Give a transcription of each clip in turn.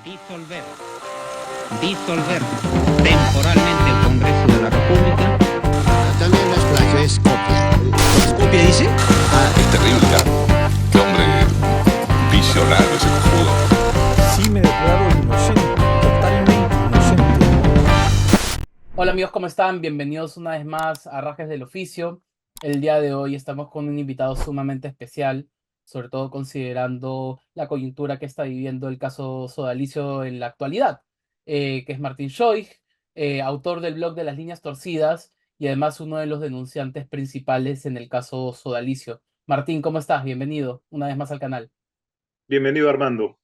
Disolver. Disolver temporalmente el Congreso de la República. También no es plagio, es copia. ¿Es copia, dice? Es terrible, ¿ah? Qué hombre visionario ese cojudo. Sí me declaro inocente, totalmente inocente. Hola amigos, ¿cómo están? Bienvenidos una vez más a Rajes del Oficio. El día de hoy estamos con un invitado sumamente especial, sobre todo considerando la coyuntura que está viviendo el caso Sodalicio en la actualidad, que es Martín Schoig, autor del blog de Las Líneas Torcidas y además uno de los denunciantes principales en el caso Sodalicio. Martín, ¿cómo estás? Bienvenido una vez más al canal. Bienvenido, Armando.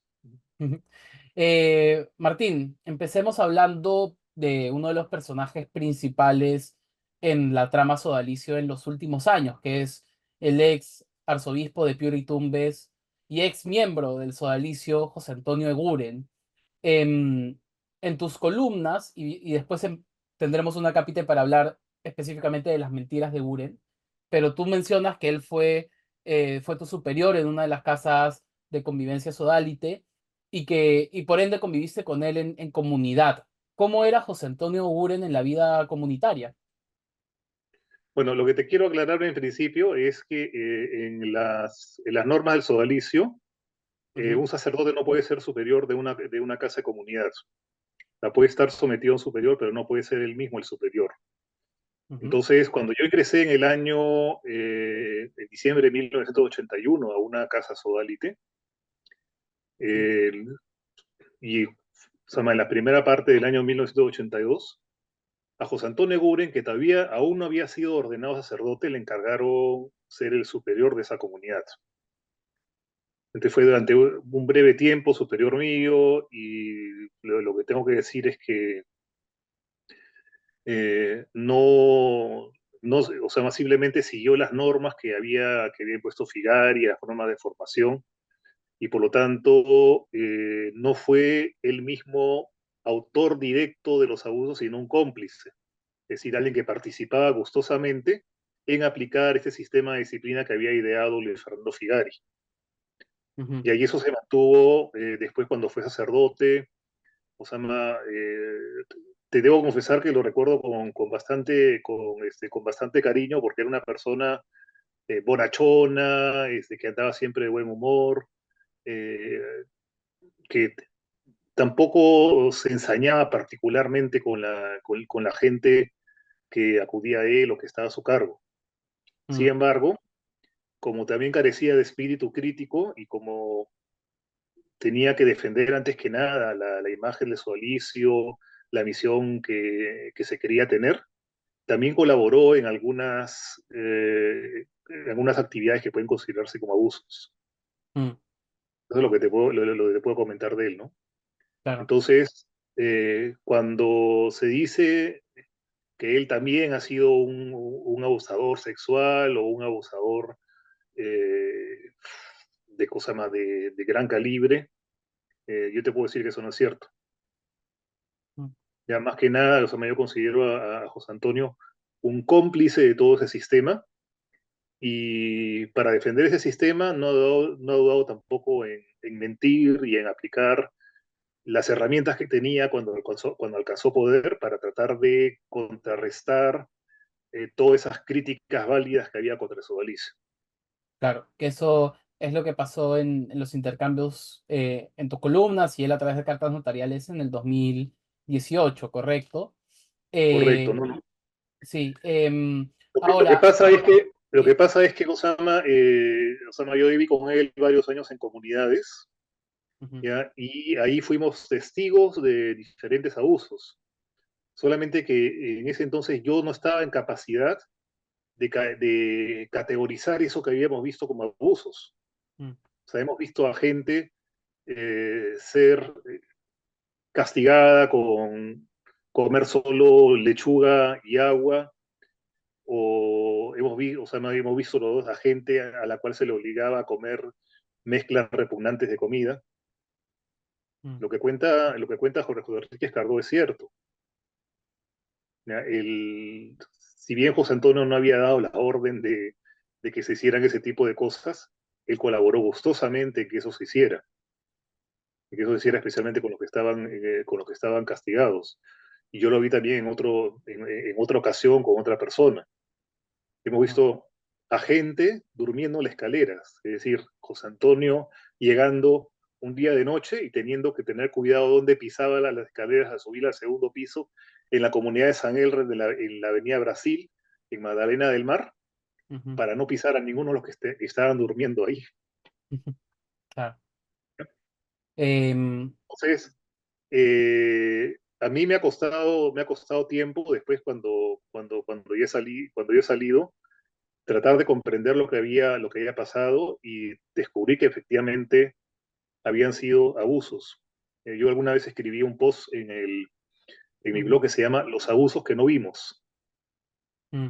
Martín, empecemos hablando de uno de los personajes principales en la trama Sodalicio en los últimos años, que es el ex arzobispo de Piura y Tumbes y ex miembro del Sodalicio, José Antonio Eguren. En, en tus columnas, y después tendremos una capítulo para hablar específicamente de las mentiras de Eguren, pero tú mencionas que él fue tu superior en una de las casas de convivencia sodalite y por ende conviviste con él en comunidad. ¿Cómo era José Antonio Uren en la vida comunitaria? Bueno, lo que te quiero aclarar en principio es que en las normas del sodalicio, Ujú, un sacerdote no puede ser superior de una casa de comunidad. La puede estar sometido a un superior, pero no puede ser él mismo el superior. ujú, Entonces, cuando yo ingresé en el año, en diciembre de 1981 a una casa sodalite, ujú, eh, y o sea, en la primera parte del año 1982, a José Antonio Guren, que todavía aún no había sido ordenado sacerdote, le encargaron ser el superior de esa comunidad. Entonces fue durante un breve tiempo superior mío y lo que tengo que decir es que no, o sea, más simplemente siguió las normas que había impuesto Figari, las normas de formación, y por lo tanto no fue él mismo autor directo de los abusos, sino un cómplice. Es decir, alguien que participaba gustosamente en aplicar este sistema de disciplina que había ideado Luis Fernando Figari. ujú. Y ahí eso se mantuvo después cuando fue sacerdote. O sea, te debo confesar que lo recuerdo con bastante cariño porque era una persona bonachona, que andaba siempre de buen humor, eh, que tampoco se ensañaba particularmente con la gente que acudía a él o que estaba a su cargo. Sin Mm, embargo, como también carecía de espíritu crítico y como tenía que defender antes que nada la imagen de Sodalicio, la misión que se quería tener, también colaboró en algunas actividades que pueden considerarse como abusos. mm, Eso es lo que te puedo comentar de él, ¿no? claro. Entonces, cuando se dice que él también ha sido un abusador sexual o un abusador eh, de cosas más de gran calibre, yo te puedo decir que eso no es cierto. Mm, Ya más que nada, o sea, yo considero a José Antonio un cómplice de todo ese sistema y para defender ese sistema no ha dudado tampoco en mentir y en aplicar las herramientas que tenía cuando alcanzó poder para tratar de contrarrestar todas esas críticas válidas que había contra Sodalicio. claro, que eso es lo que pasó en los intercambios en tus columnas y él a través de cartas notariales en el 2018, ¿correcto? Correcto, Eh, ¿no? No. sí, Lo que ahora, lo que sí, pasa es que Osama, yo viví con él varios años en comunidades, ujú, ¿ya? Y ahí fuimos testigos de diferentes abusos. Solamente que en ese entonces yo no estaba en capacidad de categorizar eso que habíamos visto como abusos. mm, O sea, hemos visto a gente ser castigada con comer solo lechuga y agua, hemos visto los dos a gente a la cual se le obligaba a comer mezclas repugnantes de comida. mm, Lo que cuenta Jorge Enrique Cardó es cierto. ¿Ya? Si bien José Antonio no había dado la orden de que se hicieran ese tipo de cosas, él colaboró gustosamente en que eso se hiciera. y eso decía especialmente con los que estaban castigados. Y yo lo vi también en otra ocasión con otra persona. Hemos Mm, visto a gente durmiendo en las escaleras, es decir, José Antonio llegando un día de noche y teniendo que tener cuidado donde pisaba las escaleras a subir al segundo piso en la comunidad de San Elre, en la avenida Brasil, en Magdalena del Mar, ujú, para no pisar a ninguno de los que estaban durmiendo ahí. ujú, claro. Em, Entonces, a mí me ha costado tiempo después cuando ya he salido, tratar de comprender lo que había pasado y descubrí que efectivamente habían sido abusos. Yo alguna vez escribí un post en mi ujú, blog que se llama Los abusos que no vimos, mm,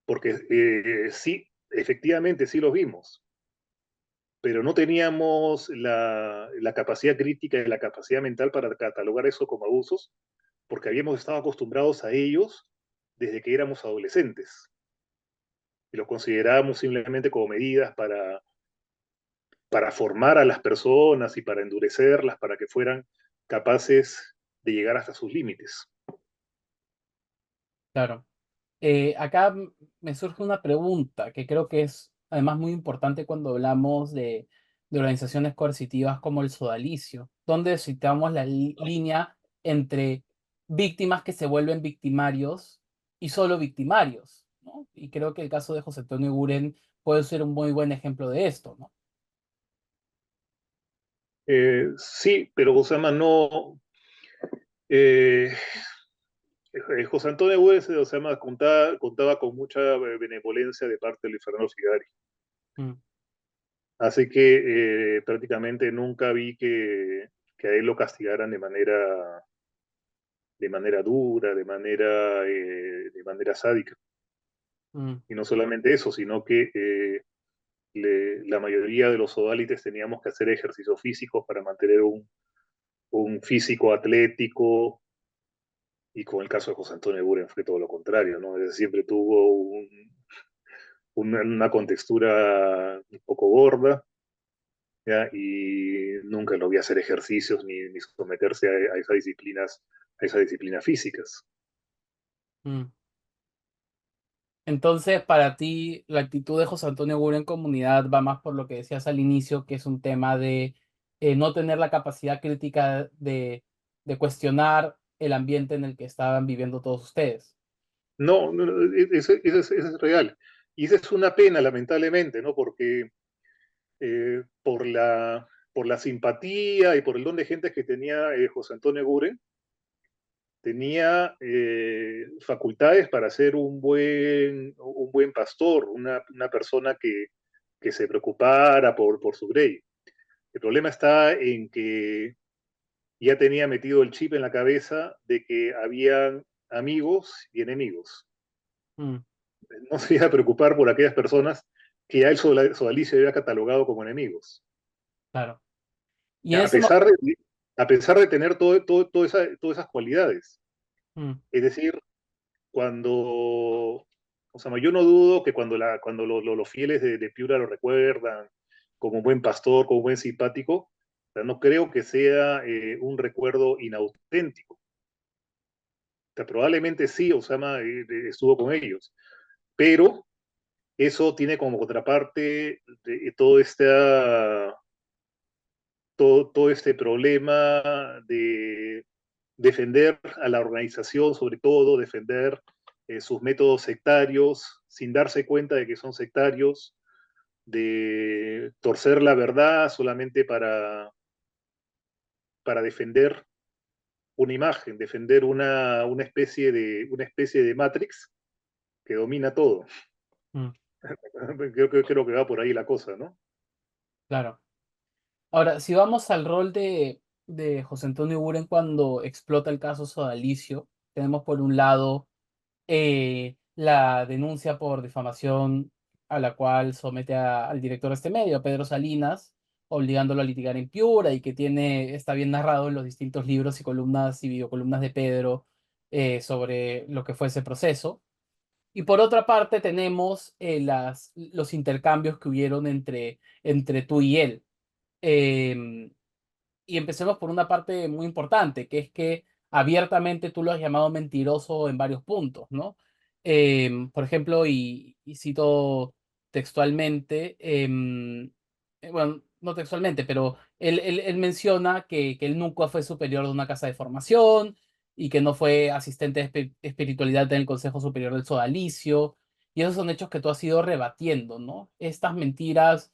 porque sí, efectivamente sí los vimos, pero no teníamos la capacidad crítica y la capacidad mental para catalogar eso como abusos, porque habíamos estado acostumbrados a ellos desde que éramos adolescentes y los considerábamos simplemente como medidas para formar a las personas y para endurecerlas, para que fueran capaces de llegar hasta sus límites. claro. Acá me surge una pregunta que creo que es además muy importante cuando hablamos de organizaciones coercitivas como el sodalicio, donde citamos la línea entre víctimas que se vuelven victimarios y solo victimarios, ¿no? Y creo que el caso de José Antonio Guren puede ser un muy buen ejemplo de esto, ¿no? Sí, pero Osama no. eh, José Antonio Güemes, Osama contaba con mucha benevolencia de parte de Luis Fernando Figari. Mm, Así que prácticamente nunca vi que a él lo castigaran de manera dura, de manera sádica. mm, Y no solamente eso, sino que la mayoría de los sodalites teníamos que hacer ejercicios físicos para mantener un físico atlético, y con el caso de José Antonio Buren fue todo lo contrario, ¿no? Él siempre tuvo una contextura un poco gorda, ¿ya? Y nunca lo vi hacer ejercicios ni someterse a a esas disciplinas físicas. mm. Entonces, para ti, la actitud de José Antonio Gura en comunidad va más por lo que decías al inicio, que es un tema de no tener la capacidad crítica de cuestionar el ambiente en el que estaban viviendo todos ustedes. No, no, no, eso es real. Y esa es una pena, lamentablemente, ¿no? Porque por la simpatía y por el don de gente que tenía José Antonio Guren, tenía facultades para ser un buen pastor, una persona que se preocupara por su grey. El problema está en que ya tenía metido el chip en la cabeza de que habían amigos y enemigos. Mm, No se iba a preocupar por aquellas personas que ya el sodalicio había catalogado como enemigos. claro. Y en A ese pesar momento, de, a pesar de tener todas esas cualidades. Es decir, cuando, o sea, yo no dudo que cuando los fieles de Piura lo recuerdan como un buen pastor, como un buen simpático, o sea, no creo que sea un recuerdo inauténtico. O sea, probablemente sí, Osama estuvo con ellos, pero eso tiene como contraparte todo este problema de defender a la organización, sobre todo, defender sus métodos sectarios, sin darse cuenta de que son sectarios, de torcer la verdad solamente para defender una imagen, defender una especie de Matrix que domina todo. mm, Creo que va por ahí la cosa, ¿no? claro. Ahora, si vamos al rol de José Antonio Buren cuando explota el caso Sodalicio, tenemos por un lado la denuncia por difamación a la cual somete al director de este medio, Pedro Salinas, obligándolo a litigar en Piura y que está bien narrado en los distintos libros y columnas y videocolumnas de Pedro sobre lo que fue ese proceso. Y por otra parte tenemos los intercambios que hubieron entre tú y él. Em, y empecemos por una parte muy importante, que es que abiertamente tú lo has llamado mentiroso en varios puntos, ¿no? Por ejemplo, y cito textualmente, bueno, no textualmente, pero él menciona que él nunca fue superior de una casa de formación y que no fue asistente de espiritualidad en el Consejo Superior del Sodalicio, y esos son hechos que tú has ido rebatiendo, ¿no? Estas mentiras,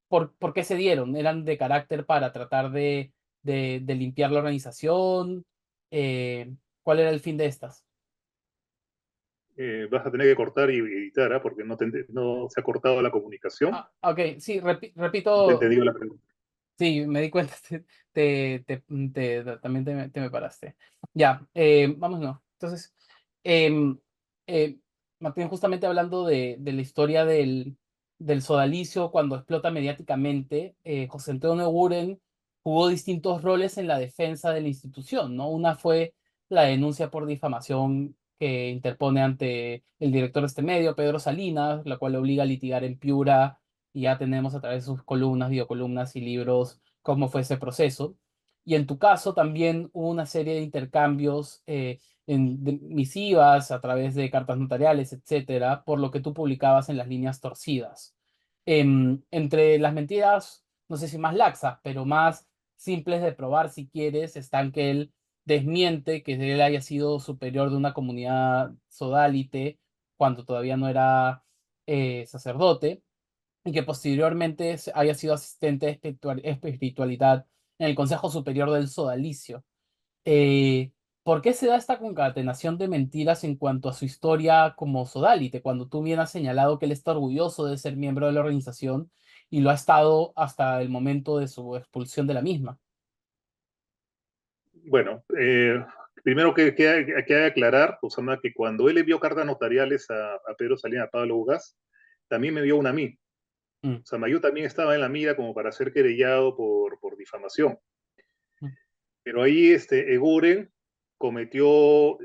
¿por qué se dieron? ¿Eran de carácter para tratar de limpiar la organización? ¿Cuál era el fin de estas? Vas a tener que cortar y editar, ¿ah? Porque no se ha cortado la comunicación. Ah, ok, sí, No te he repito. entendido la pregunta. Sí, me di cuenta, también te me paraste. Ya, vámonos. Entonces, em, eh, Martín, justamente hablando de la historia del sodalicio, cuando explota mediáticamente, José Antonio Buren jugó distintos roles en la defensa de la institución, ¿no? Una fue la denuncia por difamación que interpone ante el director de este medio, Pedro Salinas, la cual le obliga a litigar en Piura, y ya tenemos a través de sus columnas, videocolumnas y libros cómo fue ese proceso. Y en tu caso también hubo una serie de intercambios de misivas a través de cartas notariales, etcétera, por lo que tú publicabas en las líneas torcidas. Entre las mentiras, no sé si más laxas, pero más simples de probar si quieres, están que él desmiente que él haya sido superior de una comunidad sodalite cuando todavía no era sacerdote, y que posteriormente haya sido asistente de espiritualidad en el Consejo Superior del Sodalicio. Eh, ¿Por qué se da esta concatenación de mentiras en cuanto a su historia como sodalite, cuando tú bien has señalado que él está orgulloso de ser miembro de la organización y lo ha estado hasta el momento de su expulsión de la misma? Bueno, primero que hay que aclarar, Osama, que cuando él envió cartas notariales a Pedro Salinas, a Pablo Ugas, también me envió una a mí. Mm, Osama, yo también estaba en la mira como para ser querellado por difamación. mm, Pero ahí Eguren cometió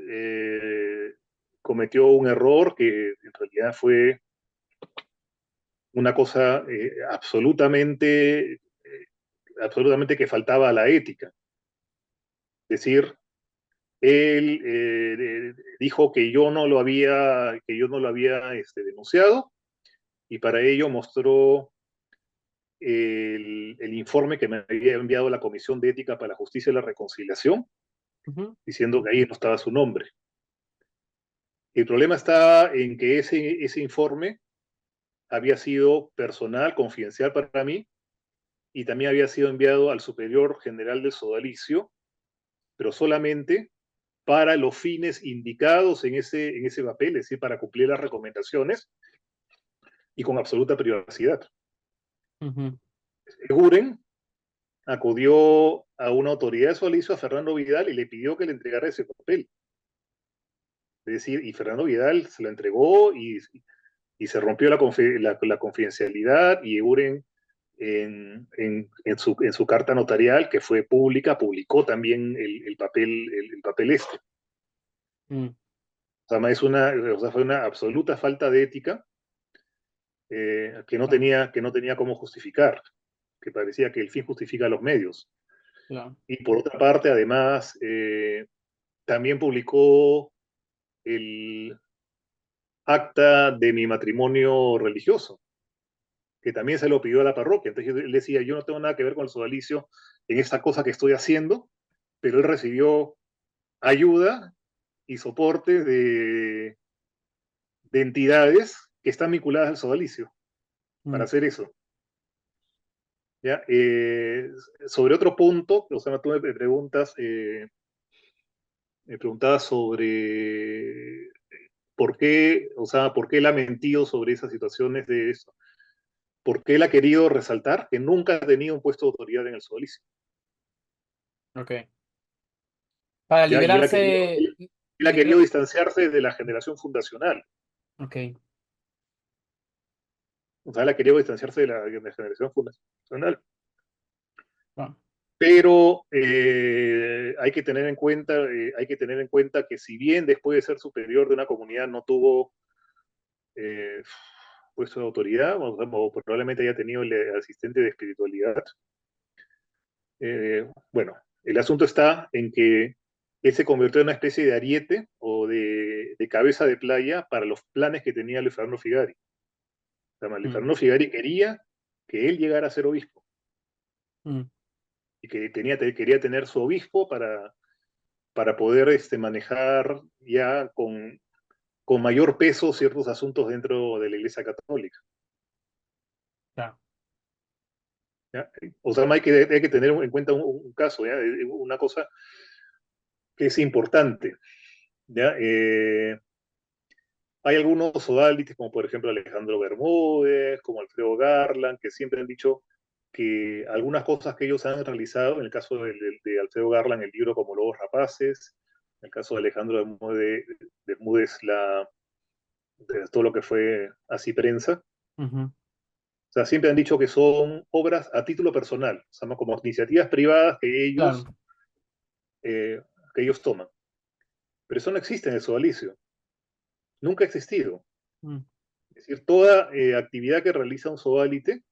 un error que en realidad fue una cosa absolutamente que faltaba a la ética. Es decir, él dijo que yo no lo había denunciado, y para ello mostró el informe que me había enviado la Comisión de Ética para la Justicia y la Reconciliación, ujú, diciendo que ahí no estaba su nombre. El problema está en que ese informe había sido personal, confidencial para mí, y también había sido enviado al superior general del sodalicio, pero solamente para los fines indicados en ese papel, es decir, para cumplir las recomendaciones y con absoluta privacidad. ujú, Guren acudió a una autoridad de sodalicio, a Fernando Vidal, y le pidió que le entregara ese papel. Es decir, y Fernando Vidal se lo entregó, y se rompió la confidencialidad, y Guren en su carta notarial, que fue pública, publicó también el papel este. mm, O sea, fue una absoluta falta de ética, claro, que no tenía cómo justificar, que parecía que el fin justifica los medios. claro, Y por otra parte, además, también publicó el acta de mi matrimonio religioso, que también se lo pidió a la parroquia. Entonces él decía, yo no tengo nada que ver con el sodalicio en esta cosa que estoy haciendo, pero él recibió ayuda y soporte de entidades que están vinculadas al sodalicio para mm, hacer eso. ¿Ya? Sobre otro punto, o sea, tú me preguntabas sobre por qué, o sea, por qué él ha mentido sobre esas situaciones de eso. ¿Por qué él ha querido resaltar que nunca ha tenido un puesto de autoridad en el sodalicio? ok. Para ¿Ya? Y librarse, él ha querido libra- distanciarse de la generación fundacional. ok. O sea, él ha querido distanciarse de la generación fundacional. Bueno, Pero hay que tener en cuenta que, si bien después de ser superior de una comunidad no tuvo eh, puesto de autoridad, o probablemente haya tenido el asistente de espiritualidad, Bueno, el asunto está en que él se convirtió en una especie de ariete o de cabeza de playa para los planes que tenía Luis Fernando Figari. O sea, Luis Mm, Fernando Figari quería que él llegara a ser obispo mm, y que quería tener su obispo para poder manejar ya con mayor peso ciertos asuntos dentro de la Iglesia Católica. claro. ¿Ya? O sea, hay que tener en cuenta un caso, ¿ya? Una cosa que es importante. ¿Ya? Hay algunos sodalites, como por ejemplo Alejandro Bermúdez, como Alfredo Garland, que siempre han dicho que algunas cosas que ellos han realizado, en el caso de Alfredo Garland, el libro Como Lobos Rapaces, en el caso de Alejandro Bermúdez de todo lo que fue así prensa, Ujú, o sea, siempre han dicho que son obras a título personal, o sea, como iniciativas privadas claro. eh, que ellos toman. Pero eso no existe en el sodalicio, nunca ha existido. Mm, Es decir, toda actividad que realiza un sodalite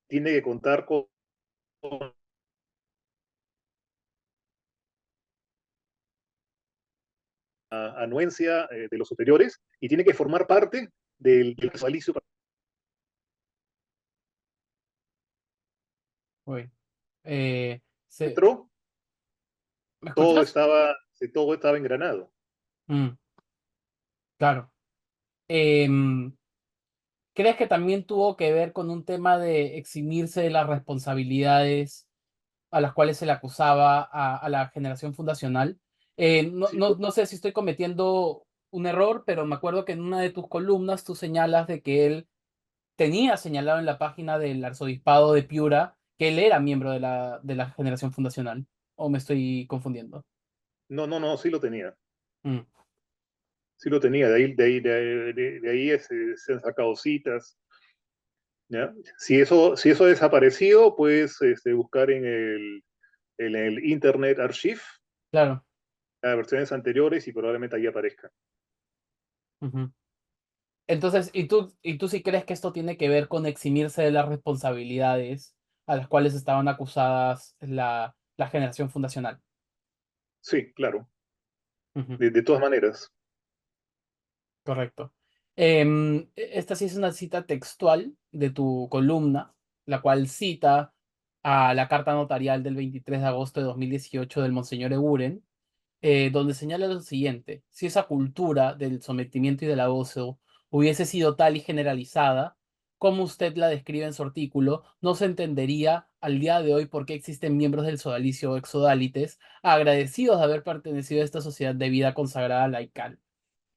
tiene que contar con la anuencia de los superiores y tiene que formar parte del sodalicio. uy. Eh, Dentro, ¿Me escuchas? todo estaba engranado. Mm, claro. Em, ¿Crees que también tuvo que ver con un tema de eximirse de las responsabilidades a las cuales se le acusaba a la generación fundacional? Sí, No sé si estoy cometiendo un error, pero me acuerdo que en una de tus columnas tú señalas de que él tenía señalado en la página del arzobispado de Piura que él era miembro de la generación fundacional. ¿O me estoy confundiendo? no, sí lo tenía. Mm, Sí lo tenía, de ahí se han sacado citas. ¿Ya? Si eso ha desaparecido, puedes buscar en el Internet Archive claro. las versiones anteriores y probablemente ahí aparezca. Ujú. Entonces, y tú sí crees que esto tiene que ver con eximirse de las responsabilidades a las cuales estaban acusadas la generación fundacional? Sí, claro, Ujú, de todas maneras. correcto. Esta sí es una cita textual de tu columna, la cual cita a la carta notarial del 23 de agosto de 2018 del Monseñor Eguren, donde señala lo siguiente: si esa cultura del sometimiento y del abuso hubiese sido tal y generalizada, como usted la describe en su artículo, no se entendería al día de hoy por qué existen miembros del sodalicio o exodalites agradecidos de haber pertenecido a esta sociedad de vida consagrada laical.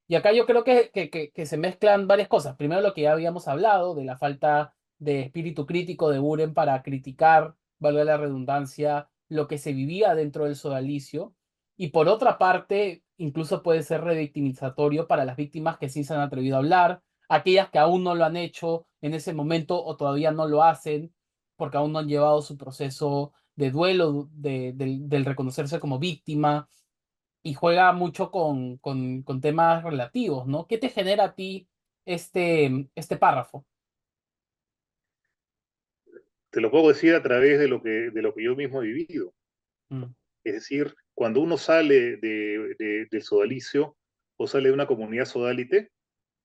Y acá yo creo que se mezclan varias cosas. Primero, lo que ya habíamos hablado de la falta de espíritu crítico de Buren para criticar, valga la redundancia, lo que se vivía dentro del sodalicio. Y por otra parte, incluso puede ser revictimizatorio para las víctimas que sí se han atrevido a hablar, aquellas que aún no lo han hecho en ese momento o todavía no lo hacen porque aún no han llevado su proceso de duelo, del reconocerse como víctima, y juega mucho con temas relativos, ¿no? ¿Qué te genera a ti este párrafo? Te lo puedo decir a través de lo que yo mismo he vivido. Mm, Es decir, cuando uno sale del sodalicio o sale de una comunidad sodalite,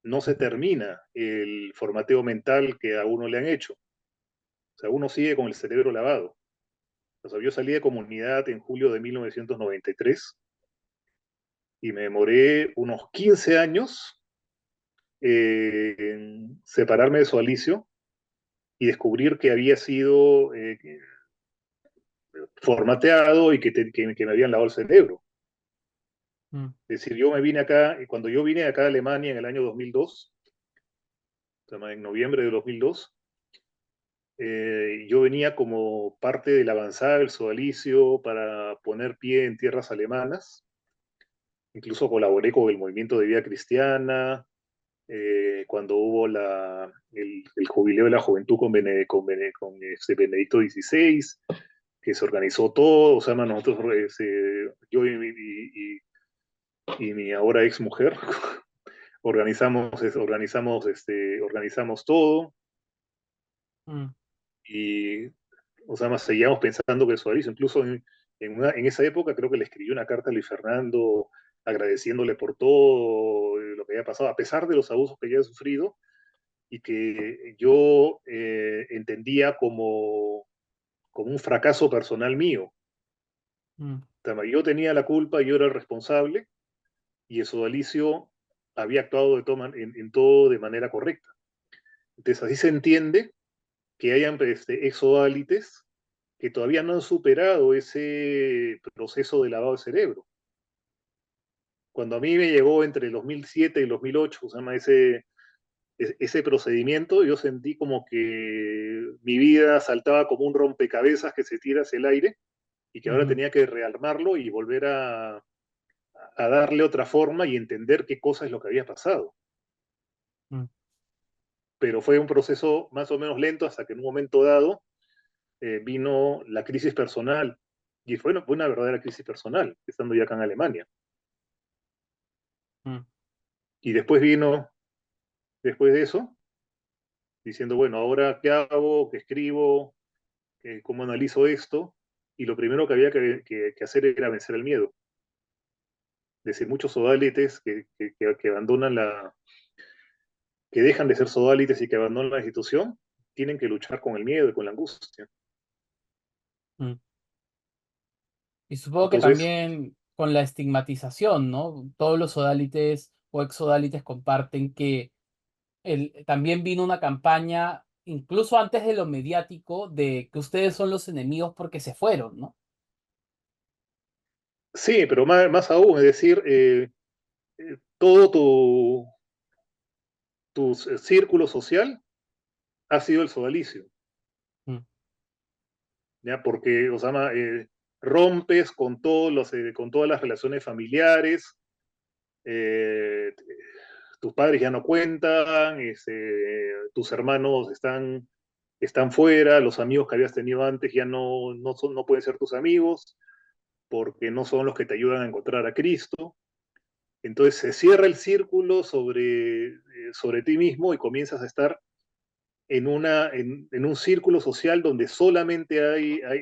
no se termina el formateo mental que a uno le han hecho. O sea, uno sigue con el cerebro lavado. O sea, yo salí de comunidad en julio de 1993 y me demoré unos 15 años en separarme de Sodalicio y descubrir que había sido formateado y que me habían lavado el cerebro. mm, Es decir, yo me vine acá, y cuando yo vine acá a Alemania en el año 2002, en noviembre de 2002, yo venía como parte de la avanzada del sodalicio para poner pie en tierras alemanas. Incluso colaboré con el movimiento de vida cristiana, cuando hubo el jubileo de la juventud con Benedicto XVI, que se organizó todo. O sea, nosotros, yo y mi ahora ex mujer, organizamos todo. mm, Y O sea, más seguíamos pensando que el sodalicio, incluso en esa época creo que le escribió una carta a Luis Fernando agradeciéndole por todo lo que había pasado, a pesar de los abusos que había sufrido y que yo entendía como un fracaso personal mío. Mm, O sea, yo tenía la culpa, yo era el responsable y el sodalicio había actuado en todo de manera correcta. Entonces así se entiende que hayan exodálites que todavía no han superado ese proceso de lavado de cerebro. Cuando a mí me llegó entre el 2007 y el 2008, o sea, ese procedimiento, yo sentí como que mi vida saltaba como un rompecabezas que se tira hacia el aire y que ahora ujú, tenía que rearmarlo y volver a darle otra forma y entender qué cosa es lo que había pasado. mm, Pero fue un proceso más o menos lento hasta que en un momento dado vino la crisis personal. Y fue una verdadera crisis personal, estando ya acá en Alemania. mm. Y después vino, después de eso, diciendo, bueno, ahora qué hago, qué escribo, cómo analizo esto. Y lo primero que había que hacer era vencer el miedo. Es decir, muchos sodalites que abandonan que dejan de ser sodalites y que abandonan la institución, tienen que luchar con el miedo y con la angustia. Mm. Y supongo que Entonces, también con la estigmatización, ¿no? Todos los sodalites o exodalites comparten que también vino una campaña, incluso antes de lo mediático, de que ustedes son los enemigos porque se fueron, ¿no? sí, pero más aún, es decir, todo tu círculo social ha sido el sodalicio, Mm, ¿ya? Porque, Osama, rompes con todas las relaciones familiares, eh, tus padres ya no cuentan, tus hermanos están fuera, los amigos que habías tenido antes ya no pueden ser tus amigos porque no son los que te ayudan a encontrar a Cristo. Entonces se cierra el círculo sobre ti mismo y comienzas a estar en un círculo social donde solamente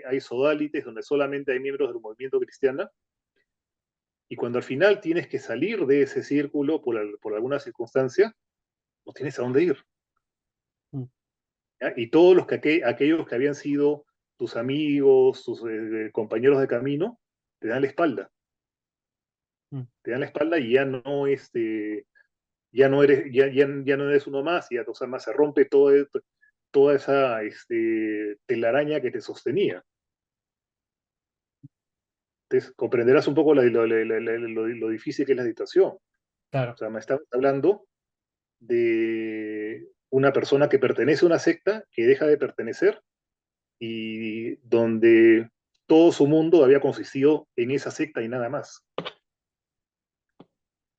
hay sodalites, donde solamente hay miembros del movimiento cristiano, y cuando al final tienes que salir de ese círculo por alguna circunstancia, no tienes a dónde ir. mm, ¿Ya? Y todos aquellos que habían sido tus amigos, tus compañeros de camino, te dan la espalda. mm. Te dan la espalda y ya no eres uno más, y ya, o sea, más se rompe toda esa telaraña que te sostenía. Entonces, comprenderás un poco lo difícil que es la situación. O Claro. sea, me estamos hablando de una persona que pertenece a una secta, que deja de pertenecer, y donde todo su mundo había consistido en esa secta y nada más.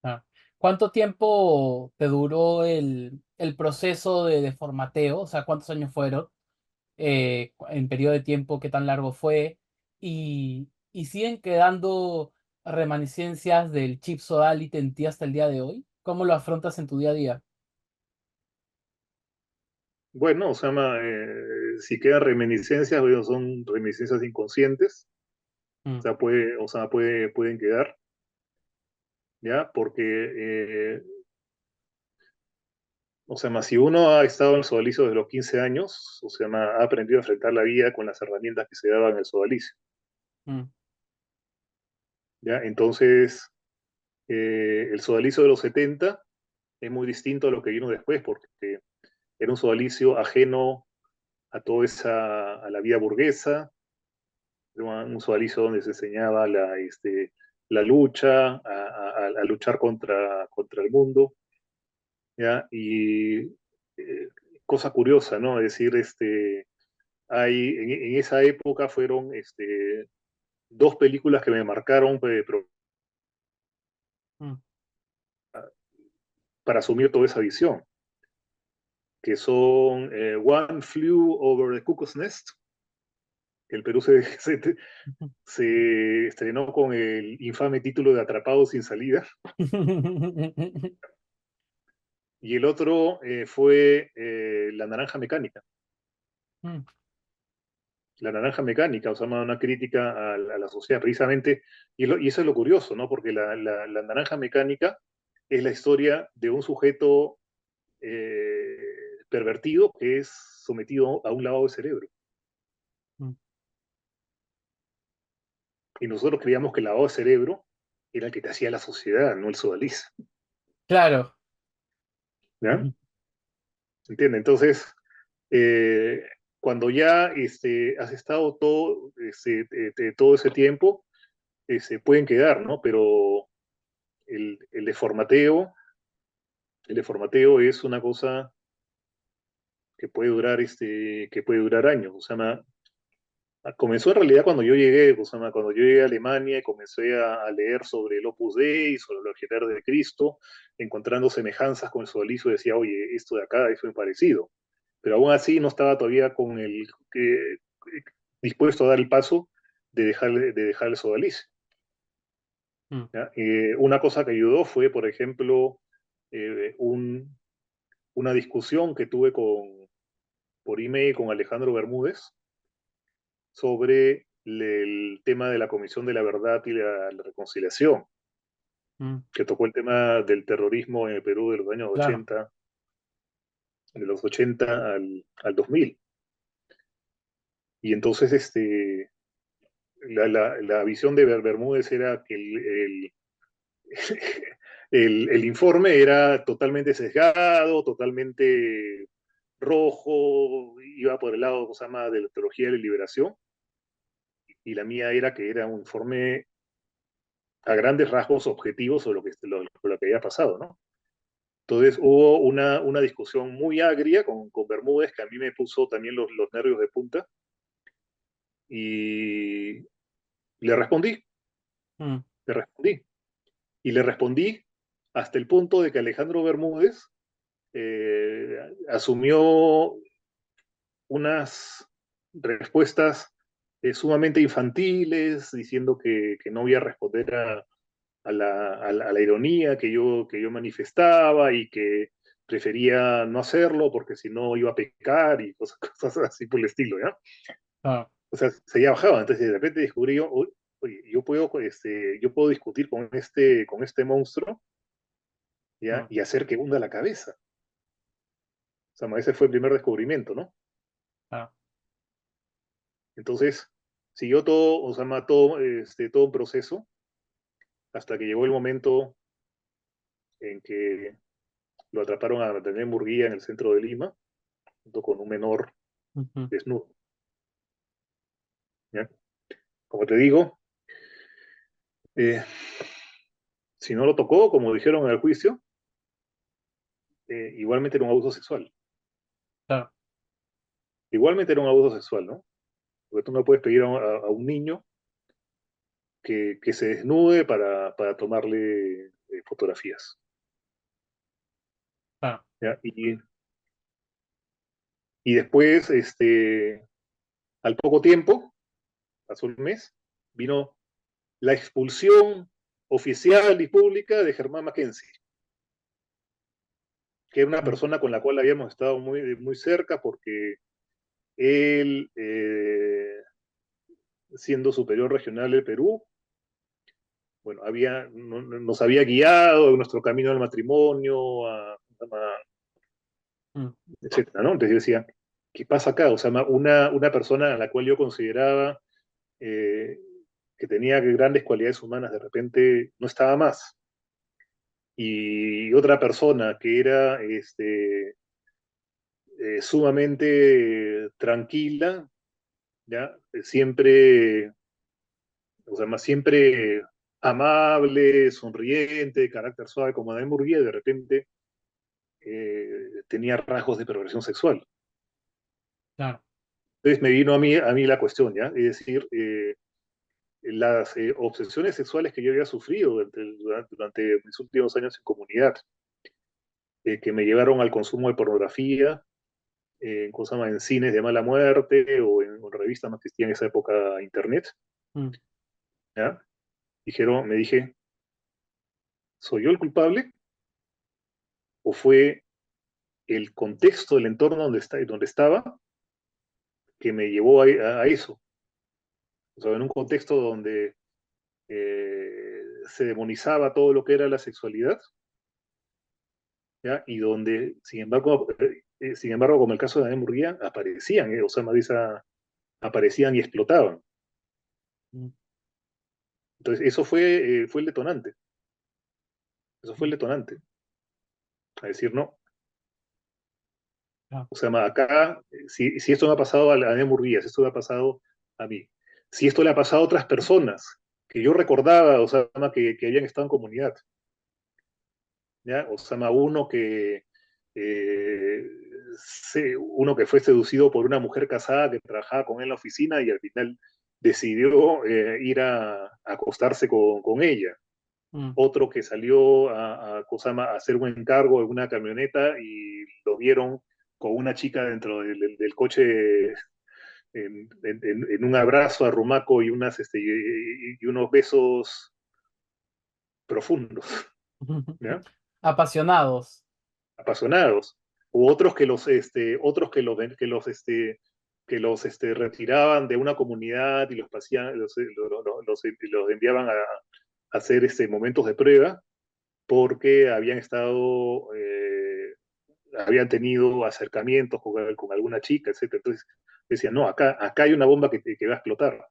Ah. ¿Cuánto tiempo te duró el proceso de formateo? O sea, ¿cuántos años fueron? En periodo de tiempo, ¿qué tan largo fue? Y siguen quedando reminiscencias del chip sodalite en ti hasta el día de hoy. ¿Cómo lo afrontas en tu día a día? Bueno, o sea, si quedan reminiscencias, bueno, son reminiscencias inconscientes, Mm, o sea, pueden quedar, ¿ya? Porque, o sea, si uno ha estado en el sodalicio desde los 15 años, o sea, ha aprendido a enfrentar la vida con las herramientas que se daban en el sodalicio, mm, ¿ya? Entonces, el sodalicio de los 70 es muy distinto a lo que vino después, porque era un sodalicio ajeno a la vida burguesa, un sodalicio donde se enseñaba la lucha, a luchar contra el mundo, ¿ya? Y cosa curiosa, ¿no? Es decir, en esa época fueron dos películas que me marcaron mm. para asumir toda esa visión, que son One Flew Over the Cuckoo's Nest, que el Perú se estrenó con el infame título de Atrapado sin salida, y el otro fue La Naranja Mecánica. Mm, La naranja mecánica, o sea, una crítica a la sociedad, precisamente, y eso es lo curioso, ¿no? Porque la naranja mecánica es la historia de un sujeto pervertido que es sometido a un lavado de cerebro. Mm. Y nosotros creíamos que el lavado de cerebro era el que te hacía la sociedad, no el sodalicio. Claro. ¿Ya? Ujú. ¿Entiendes? Entonces, eh, cuando ya has estado todo ese tiempo, pueden quedar, ¿no? Pero el deformateo, el deformateo es una cosa que puede durar años. O sea, comenzó en realidad cuando yo llegué, o sea, cuando yo llegué a Alemania y comencé a leer sobre el Opus Dei, sobre los legionarios de Cristo, encontrando semejanzas con el sodalicio, decía, oye, esto de acá es muy parecido. Pero aún así no estaba todavía dispuesto a dar el paso de dejar el sodalicio. Mm. ¿Ya? Una cosa que ayudó fue, por ejemplo, una discusión que tuve por email con Alejandro Bermúdez sobre el tema de la Comisión de la Verdad y la Reconciliación, Mm. que tocó el tema del terrorismo en el Perú de los años Claro. 80, de los 80 al 2000. Y entonces la visión de Bermúdez era que el informe era totalmente sesgado, totalmente rojo, iba por el lado, cosa más, de la teología de la liberación, y la mía era que era un informe a grandes rasgos objetivos sobre lo que había pasado, ¿no? Entonces hubo una discusión muy agria con Bermúdez, que a mí me puso también los nervios de punta, y le respondí, Mm. le respondí. Y le respondí hasta el punto de que Alejandro Bermúdez asumió unas respuestas sumamente infantiles, diciendo que no iba a responder a la ironía que yo manifestaba y que prefería no hacerlo porque si no iba a pecar y cosas así por el estilo, ¿ya? Claro. O sea, seguía bajaba, entonces de repente descubrí yo, oye, yo puedo discutir con este monstruo, ¿ya? Mm. Y hacer que hunda la cabeza. O sea, ese fue el primer descubrimiento, ¿no? Claro. Entonces, siguió todo, o sea, todo un proceso hasta que llegó el momento en que lo atraparon a Daniel Murguía en el centro de Lima, junto con un menor Ujú. desnudo, ¿ya? Como te digo, eh, si no lo tocó, como dijeron en el juicio, igualmente era un abuso sexual. Claro. Igualmente era un abuso sexual, ¿no? Porque tú no puedes pedir a un niño que se desnude para tomarle fotografías. Claro. ¿Ya? Y después, al poco tiempo, pasó un mes, vino la expulsión oficial y pública de Germán Mackenzie, que era una Mm. persona con la cual habíamos estado muy, muy cerca porque él, siendo superior regional del Perú, bueno, nos había guiado en nuestro camino al matrimonio, Mm. etcétera, ¿no? Entonces yo decía, ¿qué pasa acá? O sea, una persona a la cual yo consideraba eh, que tenía grandes cualidades humanas, de repente no estaba más. Y otra persona que era sumamente tranquila, ¿ya? Siempre, o sea, más siempre amable, sonriente, de carácter suave, como Adán Murguía, de repente tenía rasgos de perversión sexual. Claro. Entonces me vino a mí la cuestión, ¿ya? Es decir, las obsesiones sexuales que yo había sufrido durante mis últimos años en comunidad, que me llevaron al consumo de pornografía, en cines de mala muerte o en revistas, no existía en esa época internet, Mm. ¿ya? Me dije, ¿soy yo el culpable o fue el contexto, el entorno donde estaba que me llevó a eso. O sea, en un contexto donde se demonizaba todo lo que era la sexualidad, ¿ya? Y donde, sin embargo, como el caso de Daniel Murguía, aparecían, Osama Disa aparecían y explotaban. Mm. Entonces, eso fue el detonante. Eso fue el detonante. A decir, no. Ah. O sea, acá, si esto me ha pasado a Daniel Murguía, si esto me ha pasado a mí, si esto le ha pasado a otras personas que yo recordaba, Osama, que habían estado en comunidad, ¿ya? Osama, eh, uno que fue seducido por una mujer casada que trabajaba con él en la oficina y al final decidió ir a acostarse con ella. Mm. Otro que salió a hacer un encargo en una camioneta y lo vieron con una chica dentro del coche en un abrazo arrumaco y, y unos besos profundos, ¿ya? Apasionados. Apasionados. U otros que los retiraban de una comunidad y los pasían, los enviaban a hacer momentos de prueba porque habían tenido acercamientos con alguna chica, etcétera. Entonces decían, no, acá hay una bomba que va a explotar.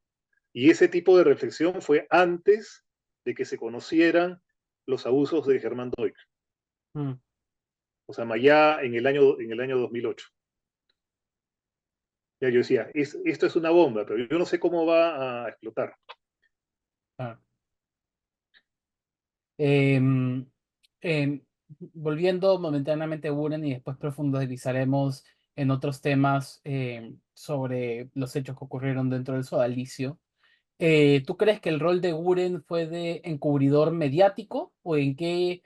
Y ese tipo de reflexión fue antes de que se conocieran los abusos de Germán Doig. Mm. O sea, ya en el año 2008. Ya yo decía, esto es una bomba, pero yo no sé cómo va a explotar. Ah. Em, em, Volviendo momentáneamente a Buren y después profundizaremos en otros temas sobre los hechos que ocurrieron dentro del sodalicio. ¿Tú crees que el rol de Guren fue de encubridor mediático o en qué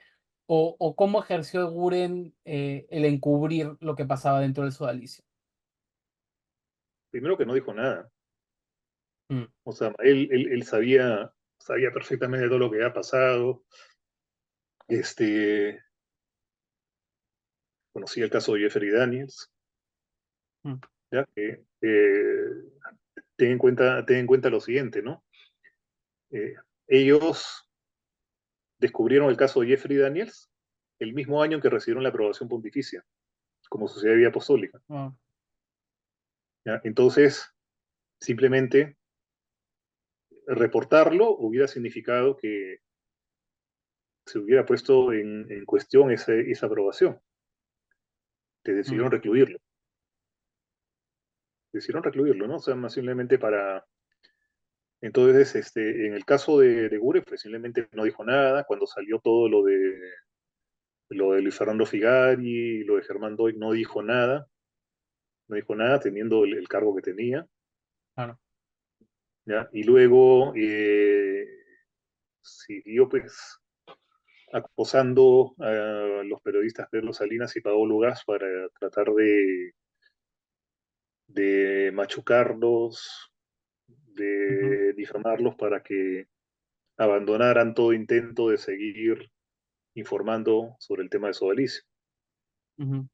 o cómo ejerció Guren el encubrir lo que pasaba dentro del sodalicio? Primero que no dijo nada. Mm. O sea, él sabía perfectamente todo lo que había pasado. Este, Conocía el caso de Jeffrey Daniels, Mm. ¿ya? Ten en cuenta lo siguiente, ¿no? Ellos descubrieron el caso de Jeffrey Daniels el mismo año en que recibieron la aprobación pontificia como sociedad de vida apostólica, Ah. ¿ya? Entonces, simplemente reportarlo hubiera significado que se hubiera puesto en cuestión esa aprobación. Que Mm. decidieron recluirlo. Decidieron recluirlo, ¿no? O sea, más simplemente para... Entonces, en el caso de Gure, pues simplemente no dijo nada. Cuando salió todo lo de Luis Fernando Figari, lo de Germán Doig, no dijo nada. No dijo nada teniendo el cargo que tenía. Claro. ¿Ya? Y luego siguió pues acosando a los periodistas Pedro Salinas y Paolo Gas para tratar de machucarlos, Ujú. de difamarlos para que abandonaran todo intento de seguir informando sobre el tema de Sodalicio. Ujú.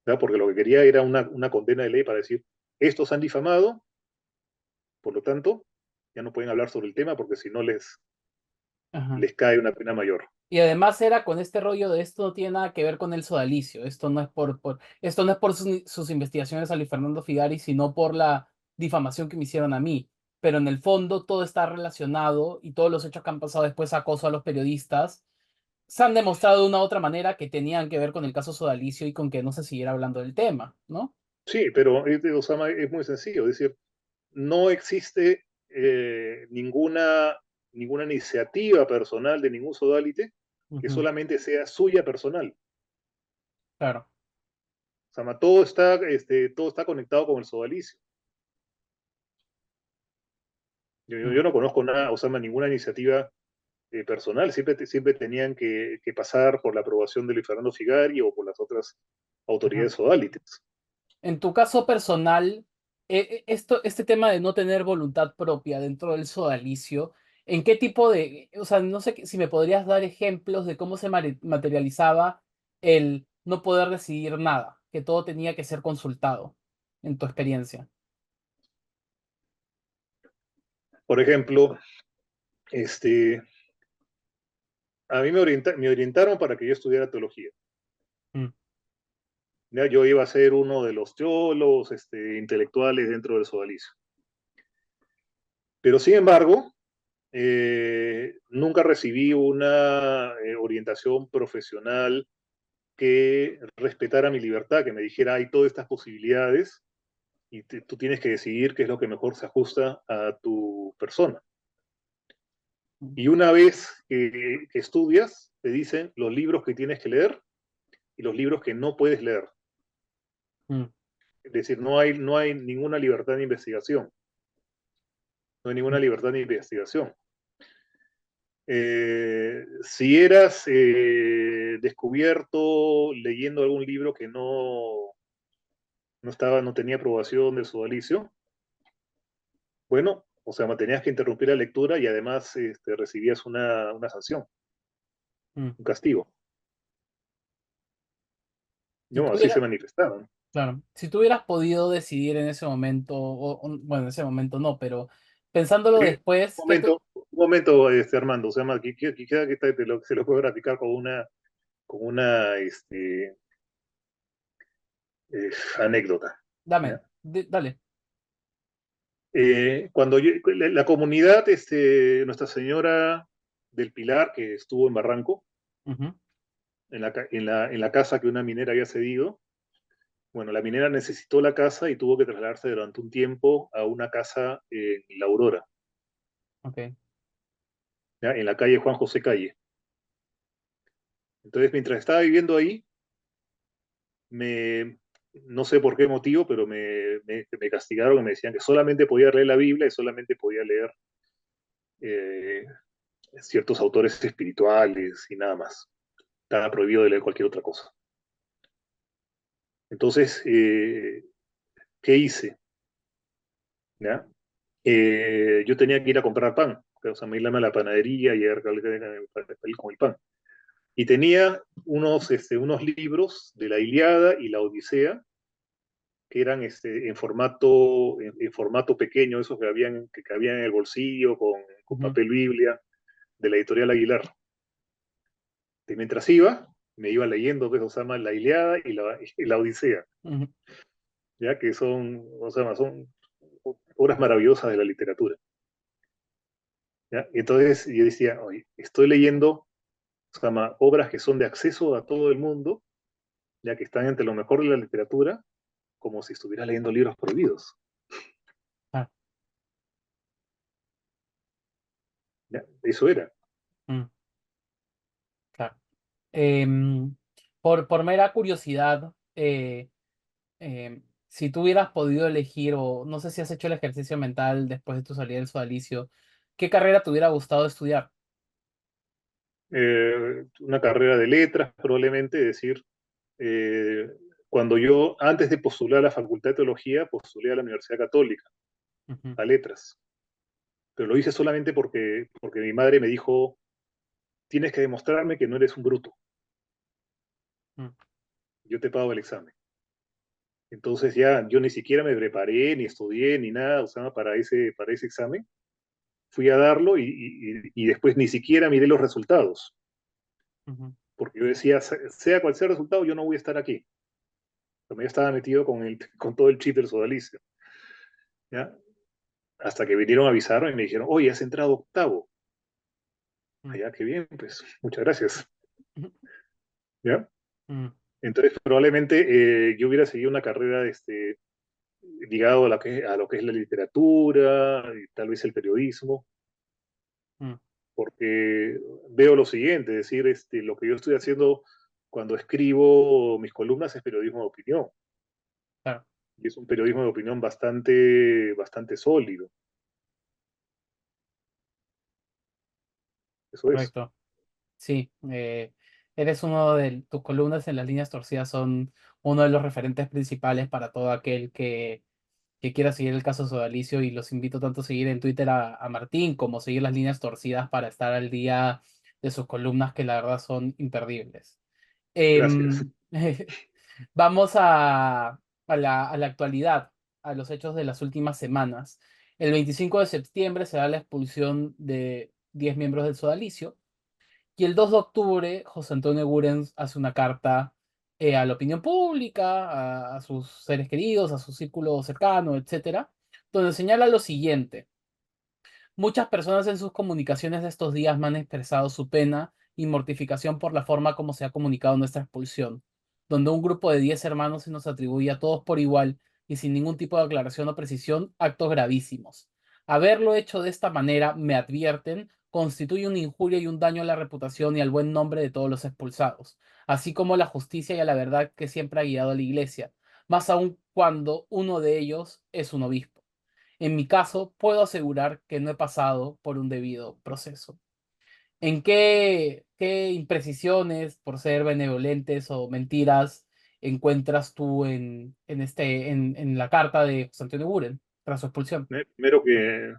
¿Ya? Porque lo que quería era una condena de ley para decir, estos han difamado, por lo tanto, ya no pueden hablar sobre el tema porque si no Ajá. les cae una pena mayor. Y además era con este rollo de esto no tiene nada que ver con el sodalicio, esto no es esto no es por sus investigaciones a Luis Fernando Figari, sino por la difamación que me hicieron a mí. Pero en el fondo todo está relacionado y todos los hechos que han pasado después, acoso a los periodistas, se han demostrado de una u otra manera que tenían que ver con el caso sodalicio y con que no se siguiera hablando del tema, ¿no? Sí, pero Osama, es muy sencillo, es decir, no existe ninguna iniciativa personal de ningún sodalite que Ujú. solamente sea suya personal. Claro. Osama, todo está conectado con el sodalicio. Yo Mm. no conozco nada, Osama, ninguna iniciativa personal, siempre tenían que pasar por la aprobación de Luis Fernando Figari o por las otras Ajá. autoridades sodalites. En tu caso personal, este tema de no tener voluntad propia dentro del sodalicio, ¿en qué tipo o sea, no sé si me podrías dar ejemplos de cómo se materializaba el no poder decidir nada, que todo tenía que ser consultado? en tu experiencia? Por ejemplo, a mí me orientaron para que yo estudiara teología. Mm, ¿Ya? Yo iba a ser uno de los teólogos intelectuales dentro del sodalicio. Pero sin embargo, nunca recibí una orientación profesional que respetara mi libertad, que me dijera, hay todas estas posibilidades y tú tienes que decidir qué es lo que mejor se ajusta a tu persona. mm, Y una vez que estudias, te dicen los libros que tienes que leer y los libros que no puedes leer. mm, Es decir, no hay ninguna libertad de investigación. No hay ninguna mm, libertad de investigación. Si eras descubierto leyendo algún libro que no tenía aprobación del sodalicio, bueno, o sea, tenías que interrumpir la lectura y además recibías una sanción, mm. un castigo. Si No, así se tuviera- manifestaban. claro, si tú hubieras podido decidir en ese momento, bueno, en ese momento no, pero pensándolo después, Un momento, Armando, o sea, quisiera que se lo puedo graficar con una anécdota. dame, ¿Ya? dale. Cuando la comunidad, Nuestra Señora del Pilar, que estuvo en Barranco, Ujú, en la casa que una minera había cedido, bueno, la minera necesitó la casa y tuvo que trasladarse durante un tiempo a una casa en La Aurora, ok. ¿ya? En la calle Juan José Calle. Entonces, mientras estaba viviendo ahí, no sé por qué motivo, pero me castigaron y me decían que solamente podía leer la Biblia y solamente podía leer eh, ciertos autores espirituales y nada más. Estaba prohibido de leer cualquier otra cosa. Entonces, ¿qué hice? ¿Ya? Yo tenía que ir a comprar pan, o sea, me iba a la panadería y llegar con el pan. Y tenía unos libros de la Ilíada y la Odisea, que eran en formato pequeño, esos que cabían en el bolsillo con Ujú, papel Biblia, de la editorial Aguilar. Y mientras me iba leyendo, pues, o sea, la Ilíada y la Odisea, ujú, ya que son obras maravillosas de la literatura. ¿Ya? Y entonces yo decía, oye, estoy leyendo, obras que son de acceso a todo el mundo, ya que están entre lo mejor de la literatura, como si estuviera leyendo libros prohibidos. ah, ¿Ya? Eso era. mm, claro. Em, por mera curiosidad, si tú hubieras podido elegir, o no sé si has hecho el ejercicio mental después de tu salida del sodalicio, ¿qué carrera te hubiera gustado estudiar? Una carrera de letras, probablemente, es decir, cuando yo, antes de postular a la Facultad de Teología, postulé a la Universidad Católica, Ujú, a letras. Pero lo hice solamente porque mi madre me dijo, tienes que demostrarme que no eres un bruto, mm, yo te pago el examen. Entonces ya yo ni siquiera me preparé, ni estudié, ni nada, o sea, para ese examen. Fui a darlo y después ni siquiera miré los resultados, ujú, porque yo decía, sea cual sea el resultado, yo no voy a estar aquí. Yo estaba metido con todo el chip del sodalicio, ¿ya? Hasta que vinieron a avisarme y me dijeron, oye, has entrado octavo. mm, Allá, qué bien, pues, muchas gracias, ujú, ¿ya? mm, Entonces, probablemente yo hubiera seguido una carrera ligado a lo que es la literatura y tal vez el periodismo, mm, porque veo lo siguiente, es decir, lo que yo estoy haciendo cuando escribo mis columnas es periodismo de opinión, claro, y es un periodismo de opinión bastante, bastante sólido. Eso es. correcto. Sí, eres uno de tus columnas en las líneas torcidas son uno de los referentes principales para todo aquel que quiera seguir el caso Sodalicio, y los invito tanto a seguir en Twitter a Martín como seguir las líneas torcidas para estar al día de sus columnas, que la verdad son imperdibles. Gracias. Em, vamos a a la actualidad, a los hechos de las últimas semanas. El 25 de septiembre se da la expulsión de 10 miembros del sodalicio. Y el 2 de octubre, José Antonio Gurens hace una carta a la opinión pública, a sus seres queridos, a su círculo cercano, etcétera, donde señala lo siguiente. Muchas personas en sus comunicaciones de estos días me han expresado su pena y mortificación por la forma como se ha comunicado nuestra expulsión, donde un grupo de 10 hermanos se nos atribuye a todos por igual y sin ningún tipo de aclaración o precisión actos gravísimos. Haberlo hecho de esta manera, me advierten, constituye una injuria y un daño a la reputación y al buen nombre de todos los expulsados, así como a la justicia y a la verdad que siempre ha guiado a la Iglesia, más aún cuando uno de ellos es un obispo. En mi caso, puedo asegurar que no he pasado por un debido proceso. ¿En qué imprecisiones, por ser benevolentes o mentiras, encuentras tú en la carta de José Antonio Buren tras su expulsión? Primero que,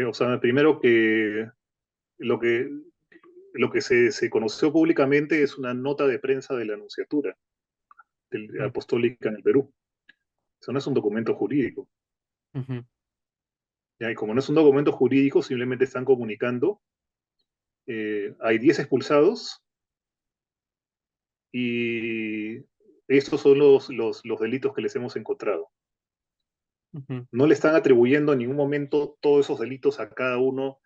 o sea, primero que lo que, lo que se conoció públicamente es una nota de prensa de la Nunciatura Mm, Apostólica en el Perú. Eso no es un documento jurídico. ujú, ¿Ya? Y como no es un documento jurídico, simplemente están comunicando. Hay 10 expulsados y estos son los delitos que les hemos encontrado. ujú, No le están atribuyendo en ningún momento todos esos delitos a cada uno